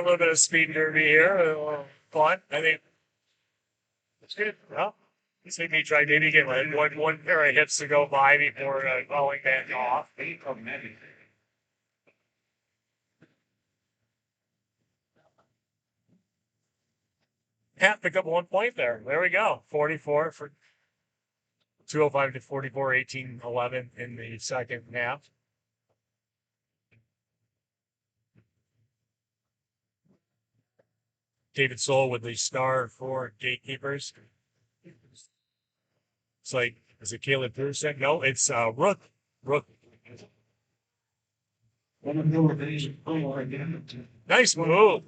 little bit of speed derby here. A little fun. I think it's good. Well, you see me try maybe get one pair of hits to go by before calling that off. Yeah, pick up 1 point there. There we go. 44 for 205 to 44, 18, 11 in the second half. David Soul with the Star for Gatekeepers. It's like, is it Caleb Pearson? No, it's Rook. Rook. Nice move.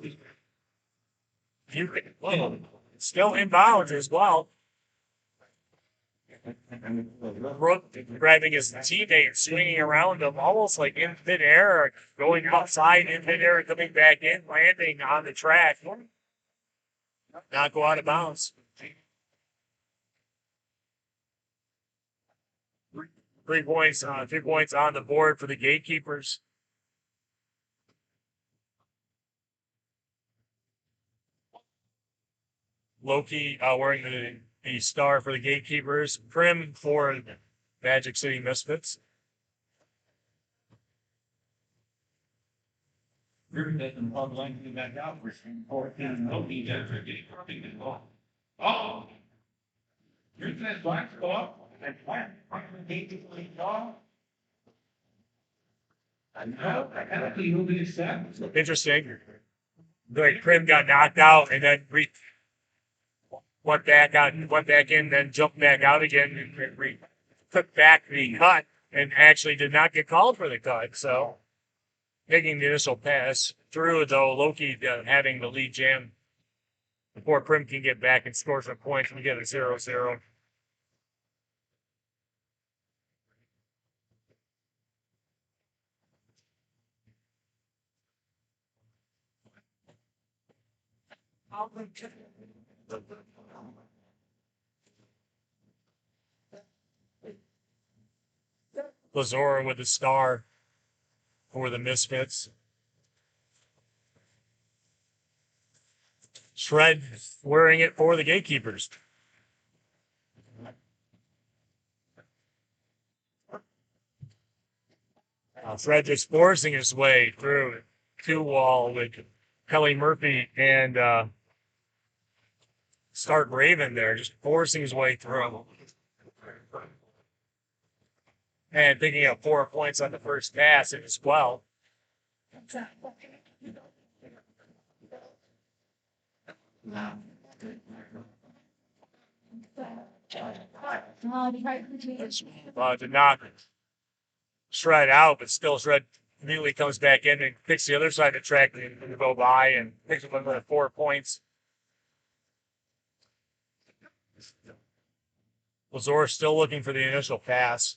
Still inbounds as well. Rook grabbing his teammate, swinging around him, almost like in midair, going outside in midair, coming back in, landing on the track. Not go out of bounds. 3 points, 3 points on the board for the Gatekeepers. Loki wearing the Star for the Gatekeepers. Prim for Magic City Misfits. Oh, you're this black spot and plant. I know, I kind of feel the accept. Interesting. Like Prim got knocked out and then went back in, then jumped back out again and took back the cut and actually did not get called for the cut. So making the initial pass through, though Loki having the lead jam before Prim can get back and score some points. We get a 0-0. Lazora with the Star for the Misfits. Shred wearing it for the Gatekeepers. Shred just forcing his way through 2-wall with Kelly Murphy and Stark Raven there, just forcing his way through. And picking up 4 points on the first pass as well. To knock Shred out, but still Shred immediately comes back in and picks the other side of the track and go by and picks up another 4 points. Lazor still looking for the initial pass.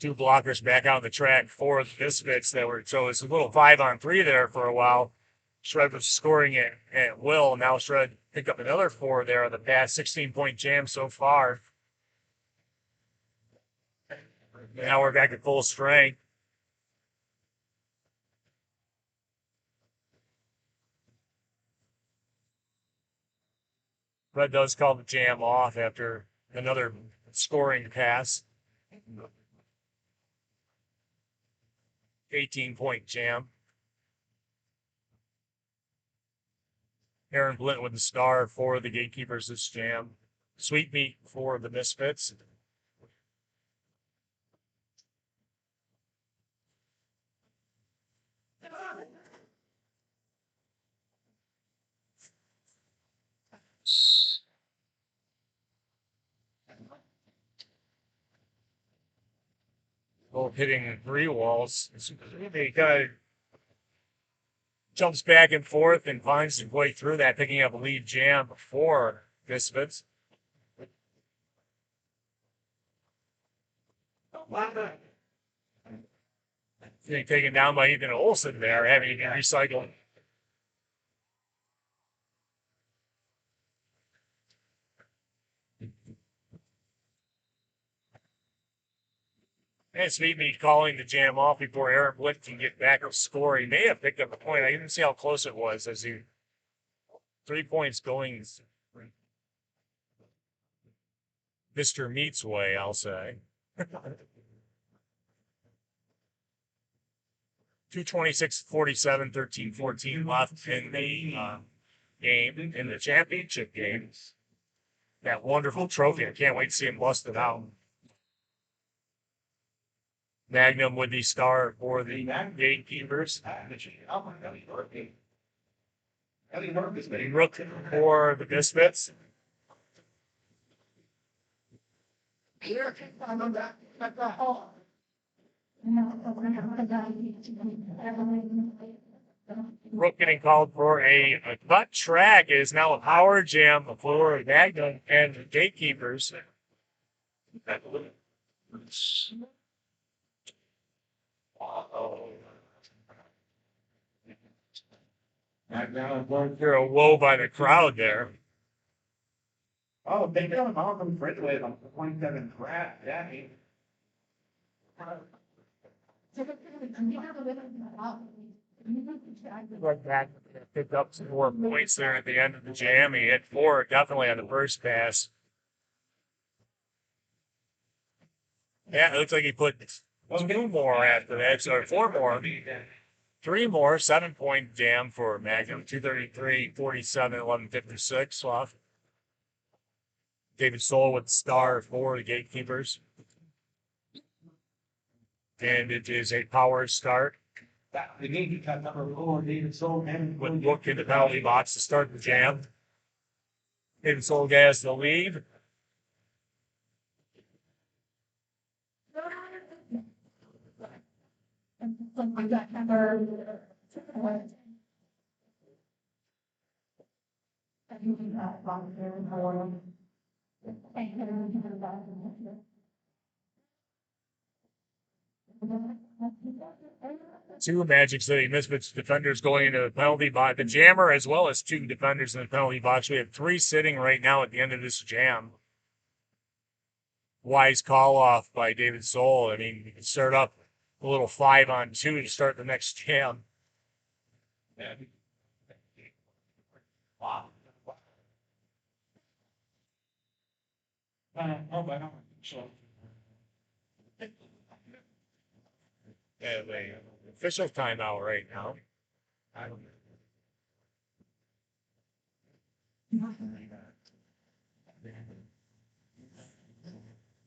Two blockers back out on the track for the Misfits that were, so it's a little 5-on-3 there for a while. Shred was scoring it at will. Now Shred picked up another 4 there on the pass. 16-point jam so far. Now we're back at full strength. Shred does call the jam off after another scoring pass. 18-point jam. Aaron Blint with the star for the Gatekeepers this jam. Sweet Meat for the Misfits. Both hitting 3 walls. He kind of jumps back and forth and finds his way through that, picking up a lead jam for Misfits. Getting taken down by Ethan Olson there, having to be recycled. And Sweet Meat calling the jam off before Aaron Blint can get back to score. He may have picked up a point. I didn't see how close it was as he 3 points going Mr. Meat's way, I'll say. 226-47, 13-14 left in the game, in the championship game. That wonderful trophy. I can't wait to see him bust it out. Magnum with the star for the Gatekeepers. Rook for the Misfits. Rook getting called for a cut track. It is now a power jam for Magnum and the Gatekeepers. You're a whoa by the crowd there. Oh, they got him out from Fridway on 27 crap. Yeah, Like that, picked up some more points there at the end of the jam. He hit 4 definitely on the first pass. Yeah, it looks like he put 2 more after that, so 4 more. 3 more, 7-point jam for Magnum, 233, 47, 1156 off. David Soul with the star for the Gatekeepers. And it is a power start. The game got number 4, David Soul, and With Rook in the penalty box to start the jam. David Soul gas the lead. Two Magic City Misfits defenders going into the penalty box. The jammer as well as 2 defenders in the penalty box. We have 3 sitting right now at the end of this jam. Wise call off by David Soul. I mean, you can start up a little 5-on-2 to start the next jam. Wow. So. Have a official timeout right now.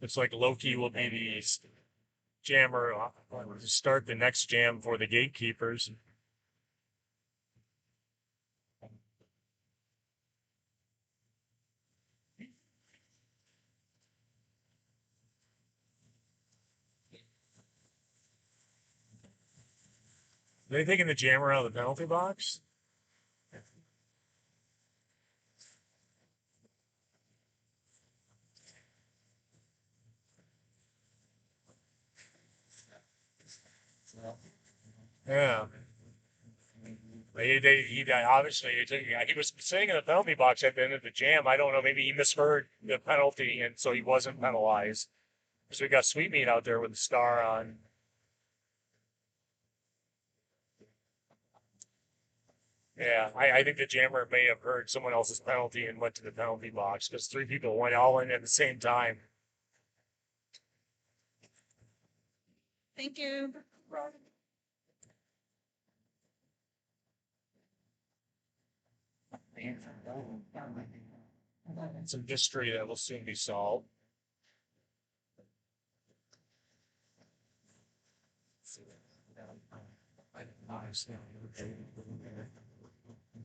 Looks like Loki will be the jammer to start the next jam for the Gatekeepers. Are they taking the jammer out of the penalty box? Yeah. He was sitting in the penalty box at the end of the jam. I don't know. Maybe he misheard the penalty, and so he wasn't penalized. So we got Sweet Meat out there with the star on. Yeah, I think the jammer may have heard someone else's penalty and went to the penalty box because 3 people went all in at the same time. Thank you. Some mystery that will soon be solved.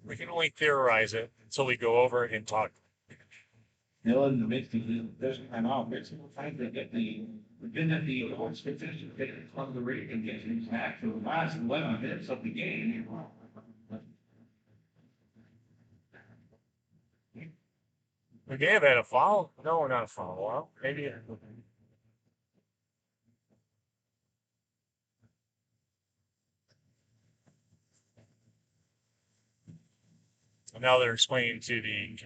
We can only theorize it until we go over it and talk. Dylan, the Misfits, there's time out. There's some time to get we've been at the awards competition, get on the rate and get things back for the last 11 minutes of the game. We may have had a foul. No, not a foul. Well, maybe. Now they're explaining to the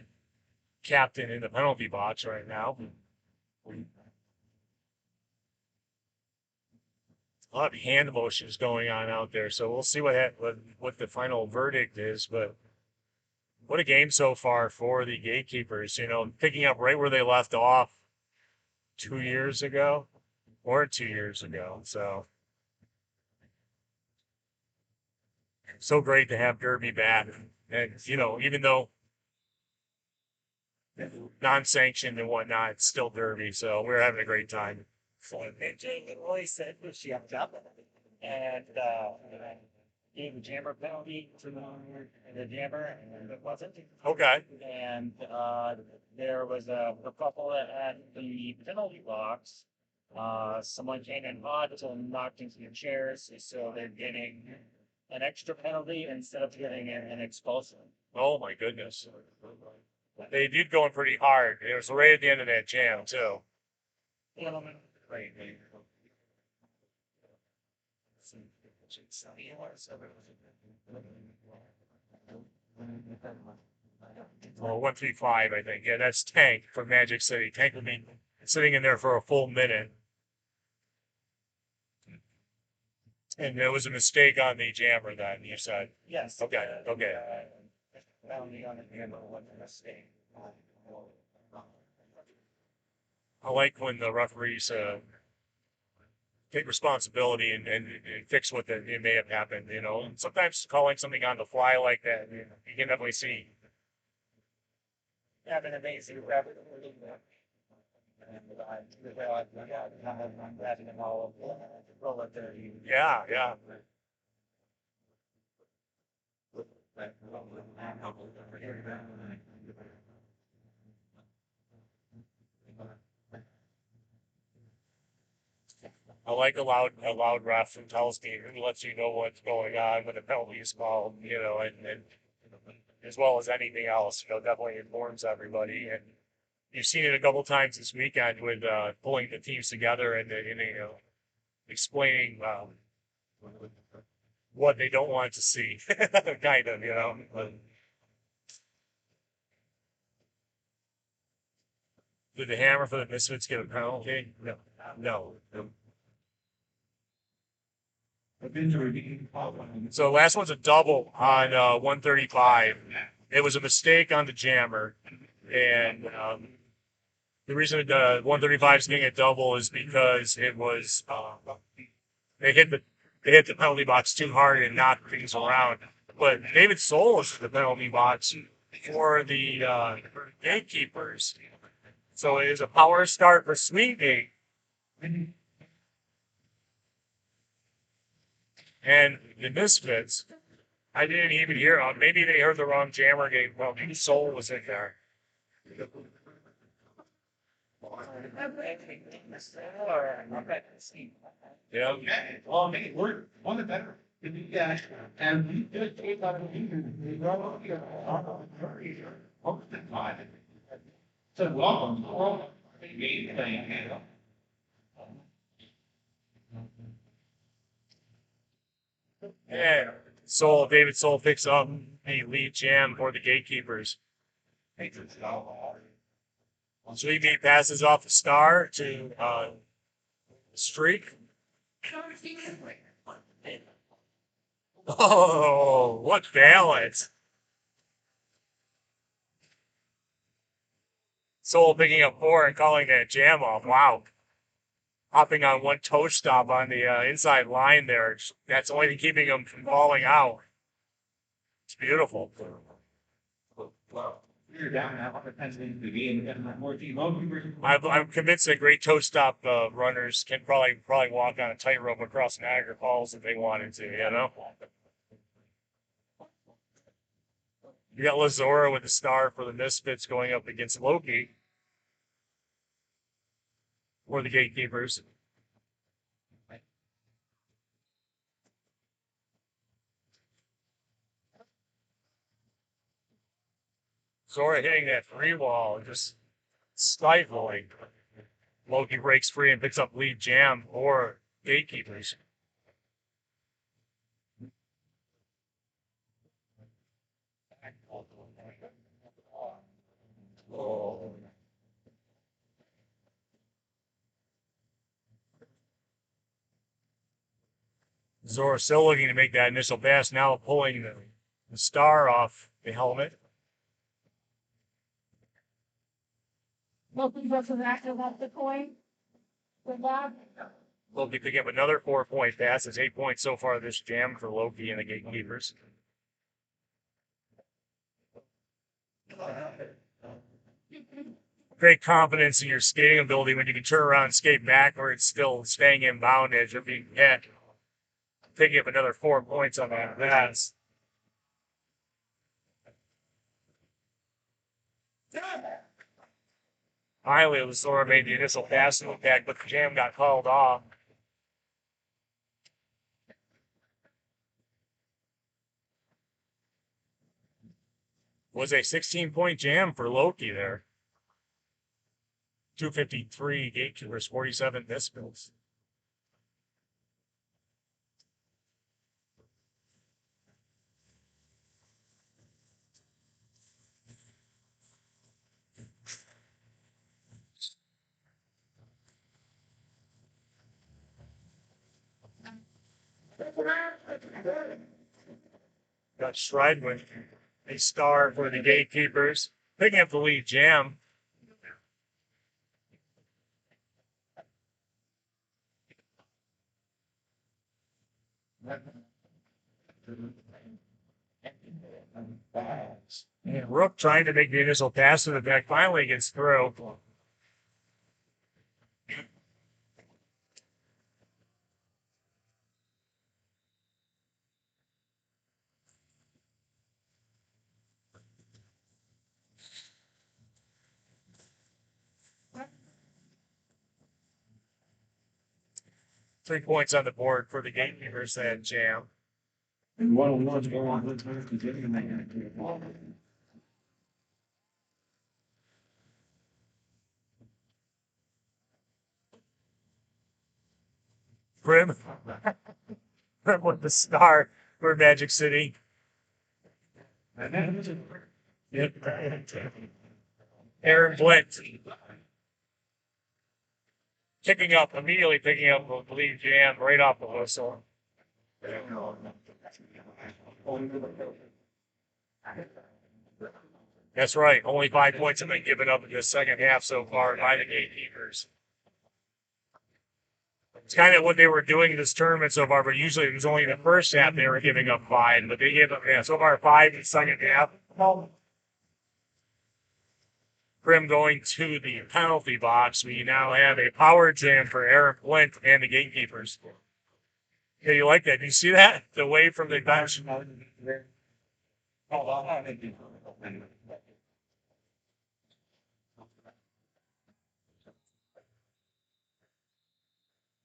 captain in the penalty box right now. A lot of hand motions going on out there, so we'll see what the final verdict is. But what a game so far for the Gatekeepers. You know, picking up right where they left off 2 years ago, or 2 years ago. So great to have Derby back, and you know, even though non-sanctioned and whatnot, it's still Derby. So we're having a great time. So Jake Roy said that she upped up and gave a jammer penalty to the jammer, and it wasn't. Okay. And there was a couple at the penalty box. Someone came in hot and knocked into the chairs, so they're getting an extra penalty instead of getting an expulsion. Oh my goodness. They did going pretty hard. It was right at the end of that jam too. Well, 135, I think. Yeah, that's Tank from Magic City. Tank would be sitting in there for a full minute. And there was a mistake on the jammer then, you said. Yes. Okay, okay. Penalty on the jammer was a mistake. I like when the referees take responsibility and fix what it may have happened, you know. And sometimes calling something on the fly like that, you can definitely see. Have an amazing record. Yeah, yeah. I like a loud ref who tells me, who lets you know what's going on when the penalty is called, you know, and as well as anything else, you know, definitely informs everybody. And you've seen it a couple times this weekend with pulling the teams together and you know, explaining what they don't want to see, kind of, you know. Did the hammer for the Misfits get a penalty? No, no. So last one's a double on 135. It was a mistake on the jammer, and the reason 135 is getting a double is because it was they hit the penalty box too hard and knocked things around. But David Soul is in the penalty box for the Gatekeepers, so it is a power start for Sweetney. And the Misfits, I didn't even hear. Maybe they heard the wrong jammer game. Well, maybe Soul was in there. Yeah. Well, I mean, we're one of the better. Yeah, and we just take out a So welcome. Game playing. Yeah. David Soul picks up the lead jam for the Gatekeepers. Sweetmeat passes off the star to Streak. Oh, what balance! Soul picking up 4 and calling that jam off. Wow. Hopping on one toe stop on the inside line there. That's the only thing keeping him from falling out. It's beautiful. You're down now, depends on the game, and more team goalkeepers. I'm convinced that great toe stop runners can probably walk on a tightrope across Niagara Falls if they wanted to. You know. You got Lazora with the star for the Misfits going up against Loki for the Gatekeepers. Zora hitting that free wall, just stifling. Loki breaks free and picks up lead jam for Gatekeepers. Oh. Zora still looking to make that initial pass, now pulling the star off the helmet. Loki doesn't actually have the coin. Good luck. Loki picking up another 4-point pass. It's 8 points so far this jam for Loki and the Gatekeepers. Great confidence in your skating ability when you can turn around and skate backwards, still staying inbound as you're being hit. Picking up another 4 points on that pass. Finally, Lazora made the initial passing attack, but the jam got called off. Was a 16-point jam for Loki there. 253 Gatekeepers, 47 Misfits. Got Stride with a star for the Gatekeepers. Picking up the lead jam. And Rook trying to make the initial pass to the back finally gets through. Three points on the board for the Gatekeepers that jam. And one on one's going on, let's continue to make it. Prim. Prim with the star for Magic City. And then, Yep. Aaron Blint. Immediately picking up the lead jam right off the whistle. That's right. Only 5 points have been given up in the second half so far by the Gatekeepers. It's kind of what they were doing in this tournament so far, but usually it was only in the first half they were giving up 5, but they gave up so far 5 in the second half. Prim going to the penalty box. We now have a power jam for Aaron Flint and the Gatekeepers. Yeah, you like that? Do you see that? The wave from the bench.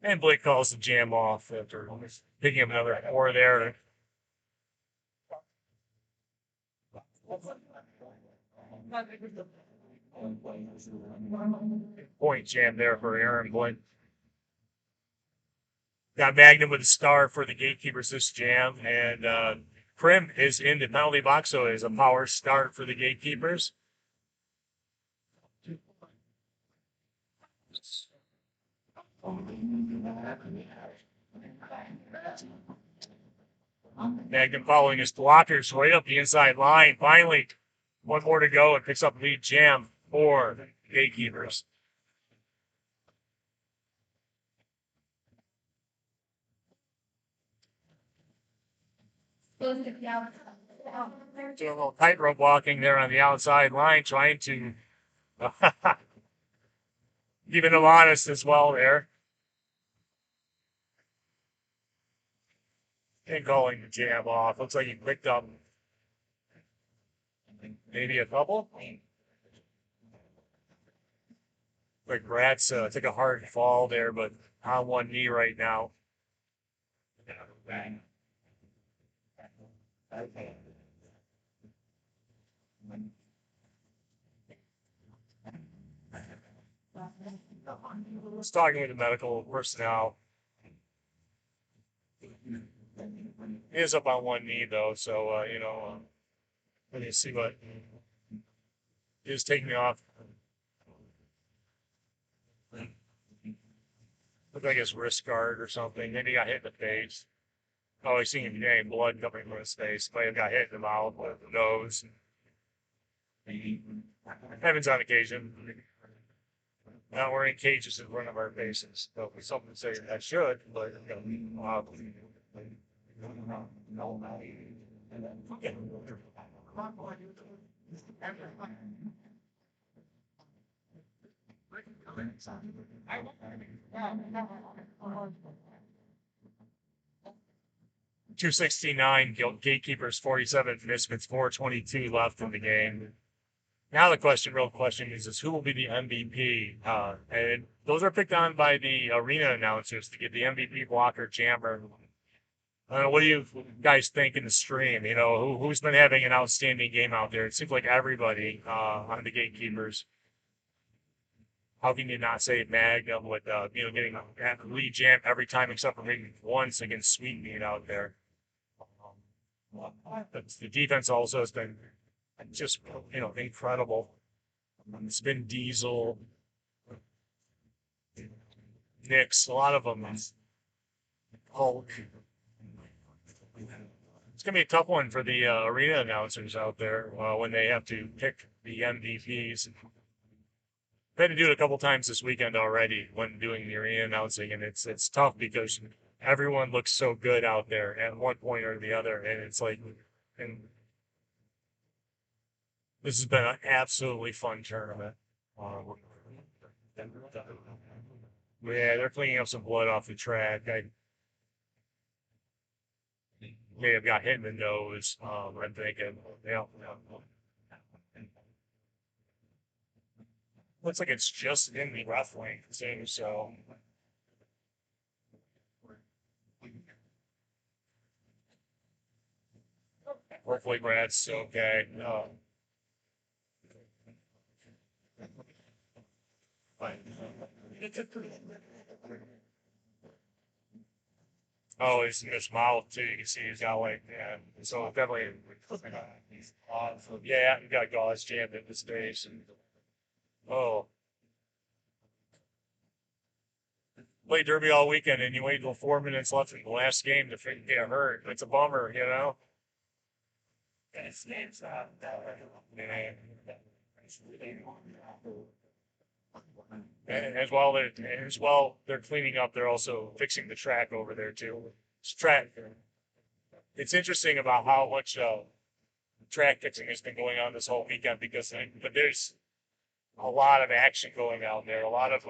And Blake calls the jam off after picking up another 4 there. Point jam there for Aaron Blint. Got Magnum with a star for the Gatekeepers this jam, and Prim is in the penalty box, so it is a power start for the Gatekeepers. Magnum following his blockers right up the inside line. Finally, 1 more to go and picks up lead jam for Gatekeepers. Goes to the outside. Doing a little tightrope walking there on the outside line, trying to keeping them honest as well there. And calling the jam off. Looks like he picked up maybe a couple. Like Bratz took a hard fall there, but on one knee right now. I was talking with the medical personnel. He is up on one knee though, so let me see what he is taking me off. Looked like his wrist guard or something. Maybe he got hit in the face. Oh, he's seeing blood coming from his face. Might have got hit in the mouth or the nose. Happens on occasion. Not wearing cages in front of our faces. So something to say that should, but $269, Gatekeepers 47, Misfits 422 left in the game. Now the real question is who will be the MVP? And those are picked on by the arena announcers to get the MVP blocker jammer. I don't know, what do you guys think in the stream? Who's been having an outstanding game out there? It seems like everybody on the Gatekeepers. How can you not say Magnum with getting lead jam every time except for maybe once against Sweetmeat out there? But the defense also has been just incredible. It's been Diesel, Knicks, a lot of them. Hulk. It's gonna be a tough one for the arena announcers out there when they have to pick the MVPs. I've had to do it a couple times this weekend already when doing the arena announcing, and it's tough because everyone looks so good out there at one point or the other, and it's like, and this has been an absolutely fun tournament. Yeah, they're cleaning up some blood off the track. I may have got hit in the nose. I'm thinking, yeah. Looks like it's just in the rough lane too, so. Hopefully Brad's okay. Oh, he's in his mouth too. You can see he's got so definitely. Yeah, he got gauze jammed in his face. Oh, played derby all weekend, and you wait until 4 minutes left in the last game to get hurt. It's a bummer, And as well they're cleaning up. They're also fixing the track over there too. It's interesting about how much track fixing has been going on this whole weekend but there's a lot of action going out there. A lot of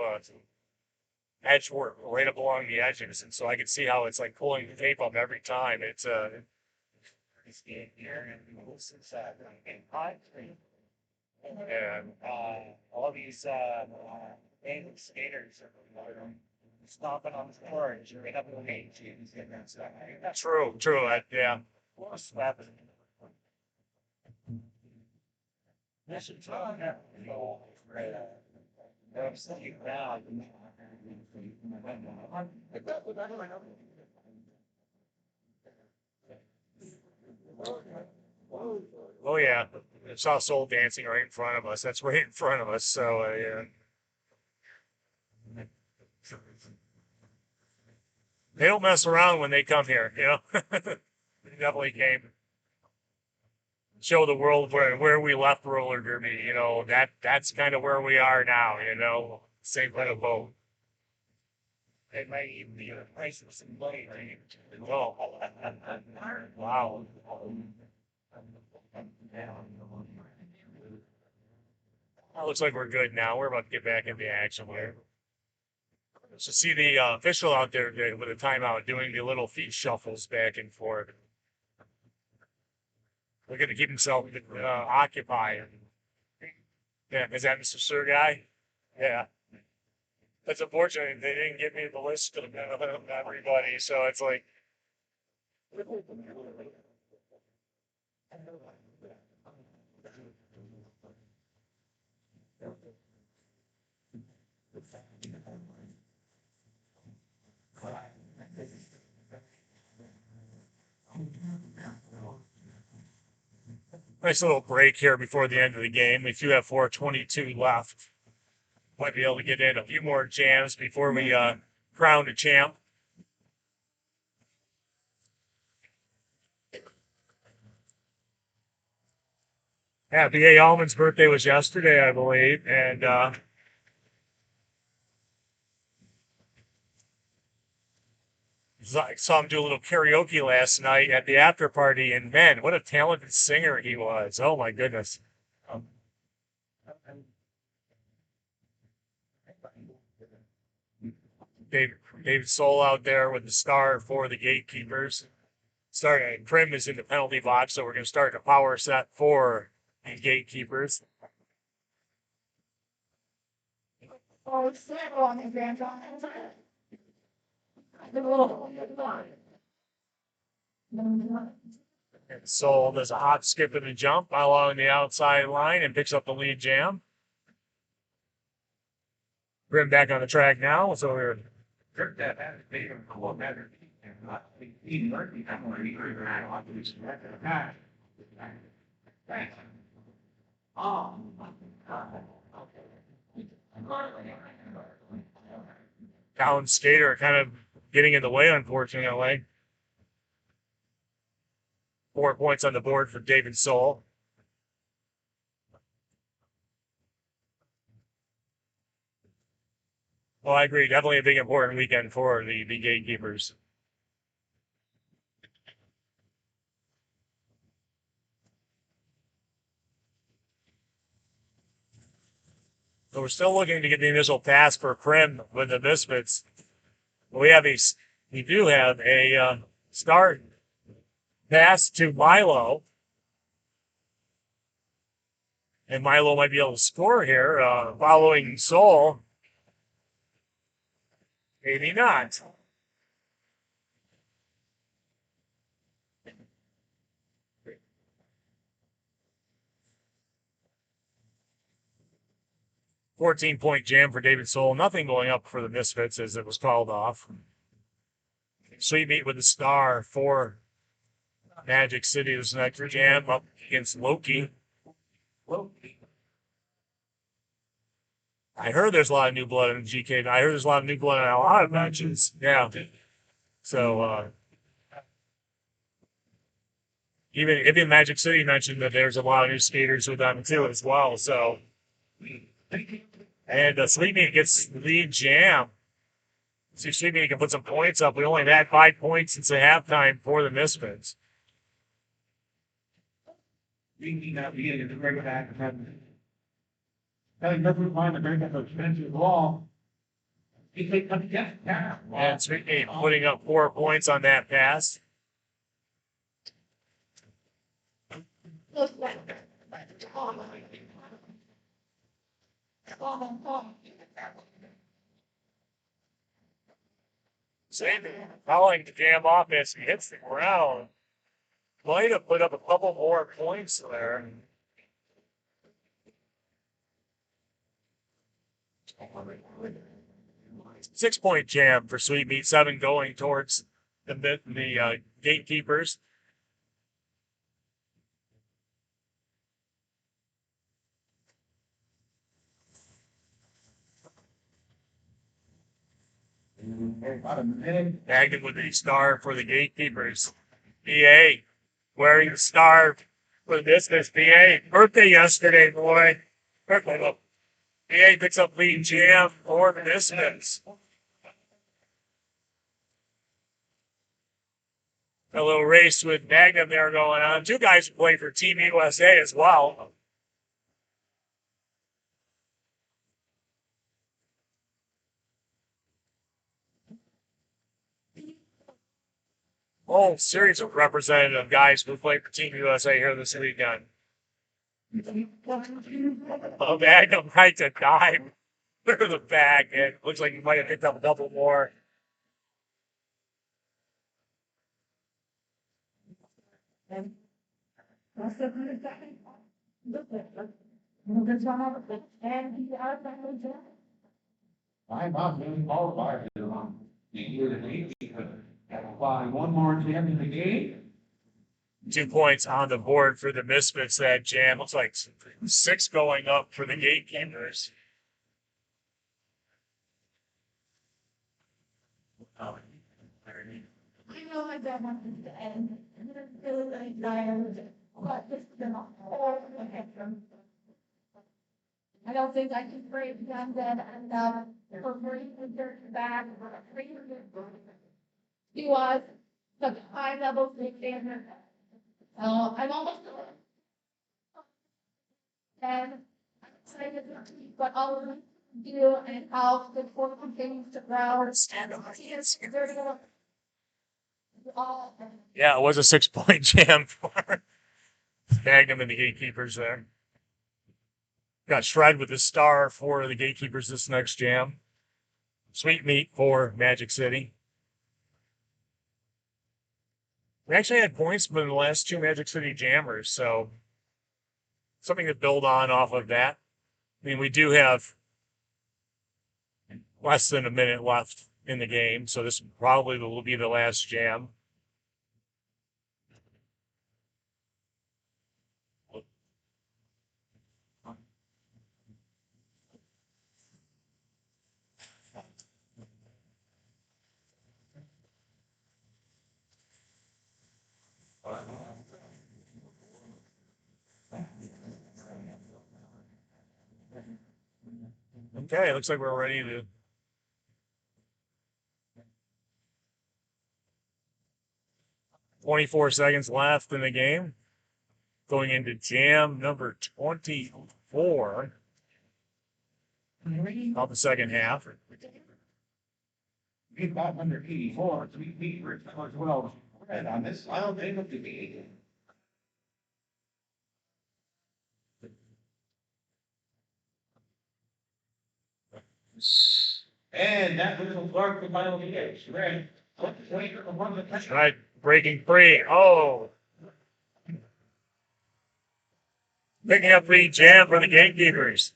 edge work right up along the edges, and so I can see how it's like pulling the tape up every time. It's and all these skaters are stomping on the floor and jumping up in the cage. true. Yeah. This is I'm sitting now. Oh yeah. I saw Soul dancing right in front of us. That's right in front of us. So yeah. They don't mess around when they come here, They definitely came. Show the world where we left roller derby, that's kind of where we are now, Same kind of boat. It might even be the price of some money. Oh. Wow. Looks like we're good now. We're about to get back into action here. So see the official out there with a timeout doing the little feet shuffles back and forth. Looking to keep himself occupied. Yeah, is that Mr. Sir guy? Yeah. That's unfortunate. They didn't give me the list of everybody, so it's like. Nice little break here before the end of the game. We do have 4:22 left. Might be able to get in a few more jams before we crown a champ. Yeah, B.A. Allman's birthday was yesterday, I believe, and I saw him do a little karaoke last night at the after party, and man, what a talented singer he was. Oh my goodness. David Soul out there with the star for the Gatekeepers. Starting, Prim is in the penalty box, so we're going to start a power set for the Gatekeepers. Oh, snap on the grandson. The little. And Soul does a hop, skip, and a jump along the outside line and picks up the lead jam. Prim back on the track now, so we're. Down skater kind of getting in the way, unfortunately. 4 points on the board for David Soul. Well, I agree. Definitely a big important weekend for the Gatekeepers. So we're still looking to get the initial pass for Prim with the Misfits. We do have a start pass to Milo. And Milo might be able to score here following Soul. Maybe not. "14-point jam for David Soul. Nothing going up for the Misfits as it was called off. Sweet Meat with the star for Magic City. This next jam up against Loki. I heard there's a lot of new blood in GK. I heard there's a lot of new blood in a lot of matches. Yeah. So, even Magic City mentioned that there's a lot of new skaters with them too as well. So, and Sweet Meat gets the lead jam. See if Sweet Meat can put some points up. We only had 5 points since the halftime for the Misfits. And Sweet Meat putting up 4 points on that pass. Sweet following the jam off as he hits the ground. Might have put up a couple more points there. Six-point jam for Sweet Meat, 7 going towards the Gatekeepers. Magnet with the star for the Gatekeepers. BA wearing the star for this BA. Birthday yesterday, boy. Birthday. BA picks up lead jam for the Misfits. A little race with Magnum there going on. Two guys who play for Team USA as well. Whole series of representative guys who play for Team USA here this weekend. Oh, Magnum right to dive through the back. It looks like he might have picked up a couple more. I'm not being qualified to, the year to gatekeeper. Apply one more jam in the game. 2 points on the board for the Misfits that jam. Looks like 6 going up for the Gatekeepers. I know I don't want this to end. I'm gonna feel like tired, but this is been a whole spectrum. I don't think I can break down that enough for bringing the dirt back. He was such a high level big standard. I'm almost. And I'm excited to see what all of them do and how the sport continues to grow. Stand on Yes, they're gonna. All. Yeah, it was a 6-point jam for Magnum and the Gatekeepers there. Got Shred with the star for the Gatekeepers this next jam. Sweet meat for Magic City. We actually had points from the last 2 Magic City jammers, so something to build on off of that. I mean, we do have less than a minute left in the game, so this probably will be the last jam. Okay, looks like we're ready to. "24 seconds left in the game. Going into jam number 24 of the second half. Get 584, sweet meat for as well. Red on this, I don't think of the gate. And that was a Clark, the final gate. Red. Right, breaking free. Oh. Picking up the jam for the Gatekeepers.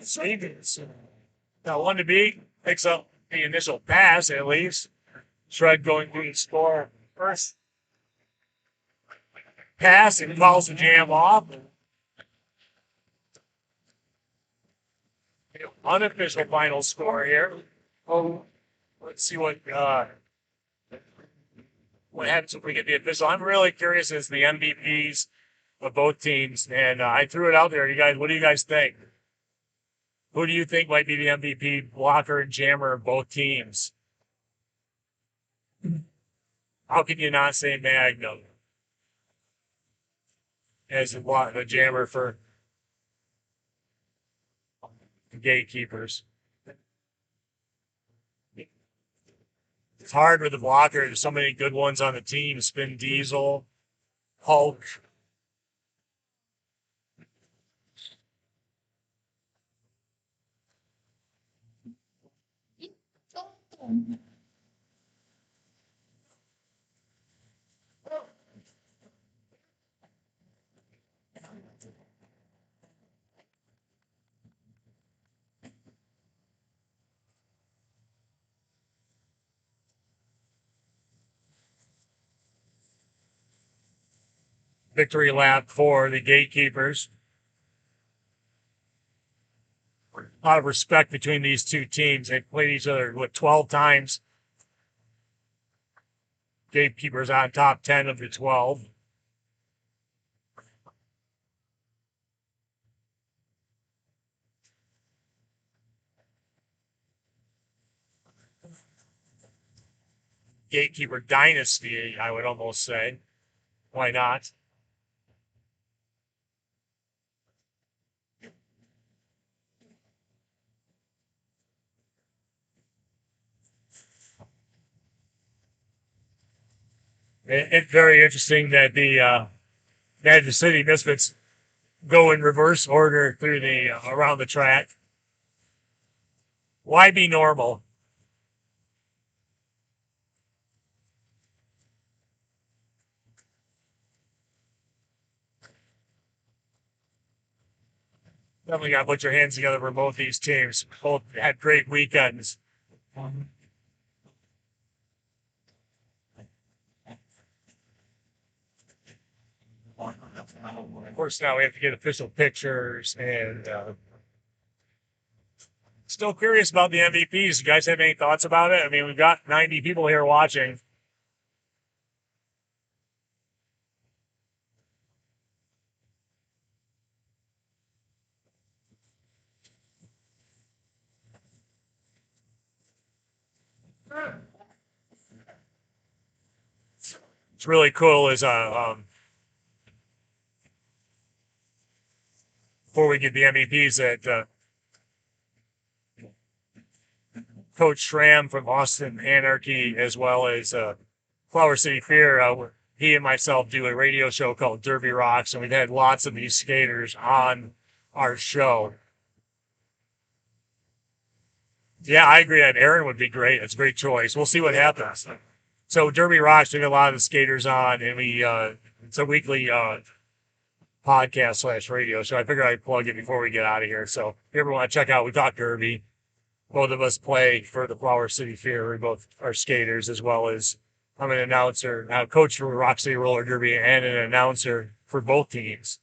Stevens. Now, 1 to beat. Picks up the initial pass, at least. Shred going through the score first. Pass and calls the jam off. Unofficial final score here. Oh, let's see what happens if we get the official. I'm really curious as the MVPs of both teams, and I threw it out there. You guys, what do you guys think? Who do you think might be the MVP blocker and jammer of both teams? How can you not say Magnum as the jammer for the Gatekeepers? It's hard with the blocker. There's so many good ones on the team. Spin Diesel, Hulk. Victory lap for the Gatekeepers. A lot of respect between these two teams. They played each other, 12 times. Gatekeepers on top 10 of the 12. Gatekeeper dynasty, I would almost say. Why not? It's very interesting that the Magic City Misfits go in reverse order through the around the track. Why be normal? Definitely got to put your hands together for both these teams. Both had great weekends. Of course, now we have to get official pictures and still curious about the MVPs. You guys have any thoughts about it? I mean, we've got 90 people here watching. It's really cool is before we get the MVPs that Coach Schramm from Austin Anarchy, as well as Flower City Fear, he and myself do a radio show called Derby Rocks, and we've had lots of these skaters on our show. Yeah, I agree that Aaron would be great. It's a great choice. We'll see what happens. So Derby Rocks, we get a lot of the skaters on, and it's a weekly podcast / radio. So I figured I'd plug it before we get out of here. So if you ever want to check out, we talk Derby. Both of us play for the Flower City Fear. We both are skaters, as well as I'm an announcer, coach for Rock City Roller Derby, and an announcer for both teams,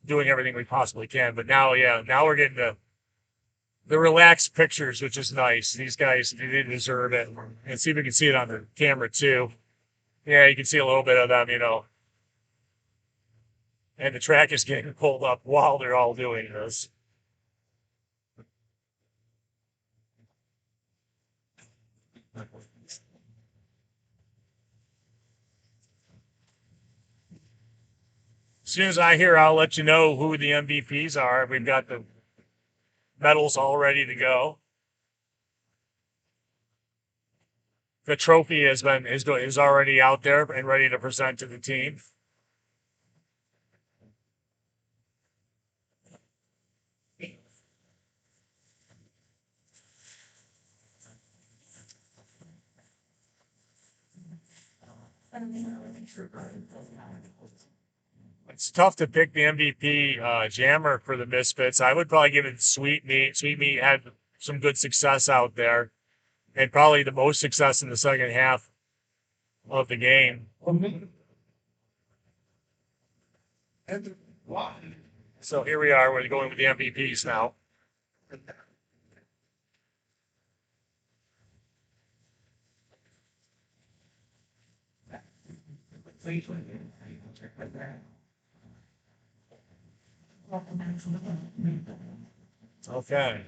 doing everything we possibly can. But now we're getting the relaxed pictures, which is nice. These guys, they deserve it. And see if we can see it on the camera too. Yeah, you can see a little bit of them, And the track is getting pulled up while they're all doing this. As soon as I hear, I'll let you know who the MVPs are. We've got the medals all ready to go. The trophy is already out there and ready to present to the team. It's tough to pick the MVP jammer for the Misfits. I would probably give it Sweet Meat. Sweet Meat had some good success out there, and probably the most success in the second half of the game. So here we are. We're going with the MVPs now. Okay.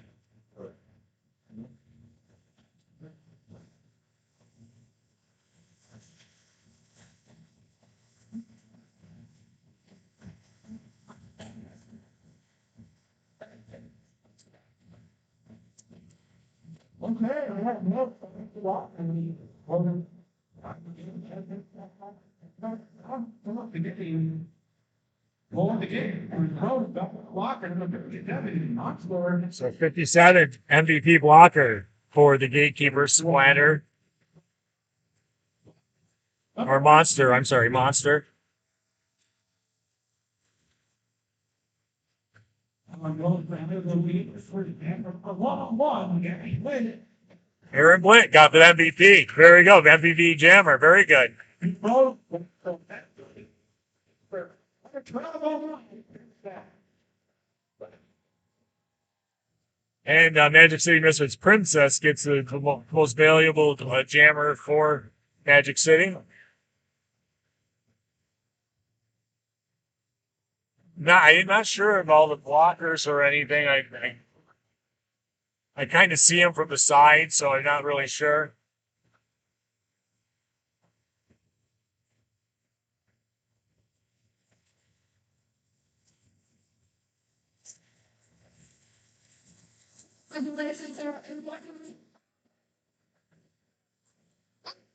So 57 MVP blocker for the Gatekeepers, Splatter. Or Monster, I'm sorry, Monster. Aaron Blint got the MVP. There we go, MVP jammer. Very good. And Magic City Misfits Princess gets the most valuable jammer for Magic City. I'm not sure of all the blockers or anything. I kind of see them from the side, so I'm not really sure. Congratulations are important.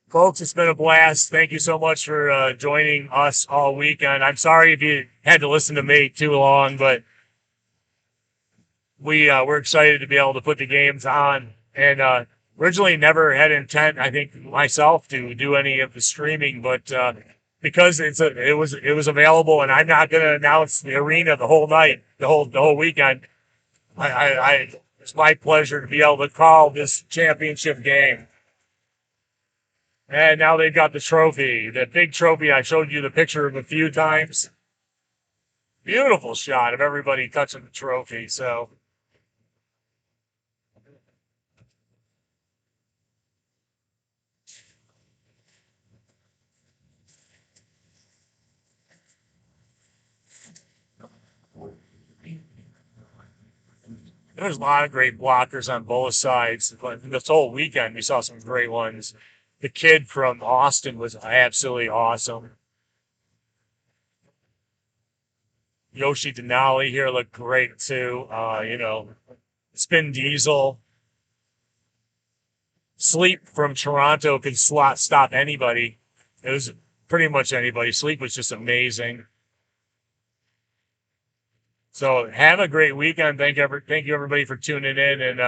Folks, it's been a blast. Thank you so much for joining us all weekend. I'm sorry if you had to listen to me too long, but we're excited to be able to put the games on. And originally never had intent, I think myself, to do any of the streaming, but because it was available, and I'm not going to announce the arena the whole night, the whole weekend. It's my pleasure to be able to call this championship game. And now they've got the trophy, the big trophy. I showed you the picture of a few times. Beautiful shot of everybody touching the trophy. So there's a lot of great blockers on both sides. But this whole weekend, we saw some great ones. The kid from Austin was absolutely awesome. Yoshi Denali here looked great too. Spin Diesel. Sleep from Toronto could stop anybody. It was pretty much anybody. Sleep was just amazing. So have a great weekend. Thank you everybody for tuning in. And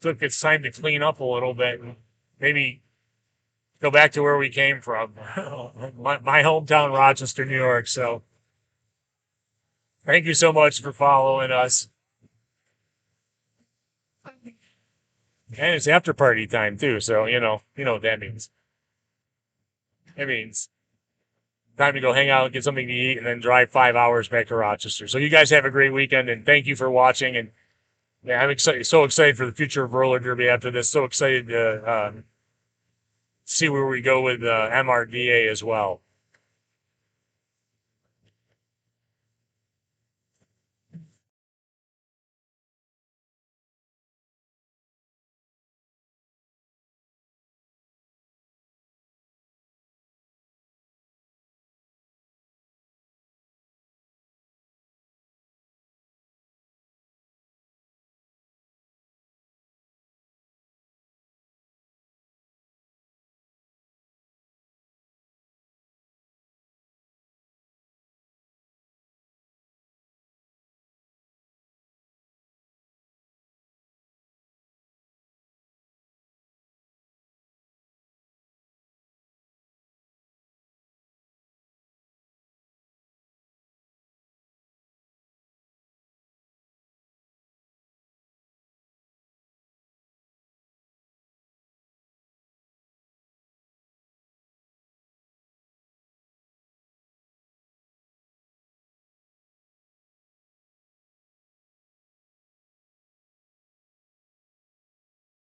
look, it's time to clean up a little bit and maybe go back to where we came from, my hometown, Rochester, New York. So thank you so much for following us. And it's after party time too. So you know what that means. It means time to go hang out, get something to eat, and then drive 5 hours back to Rochester. So you guys have a great weekend, and thank you for watching. And yeah, I'm excited, so excited for the future of roller derby after this. So excited to see where we go with MRDA as well.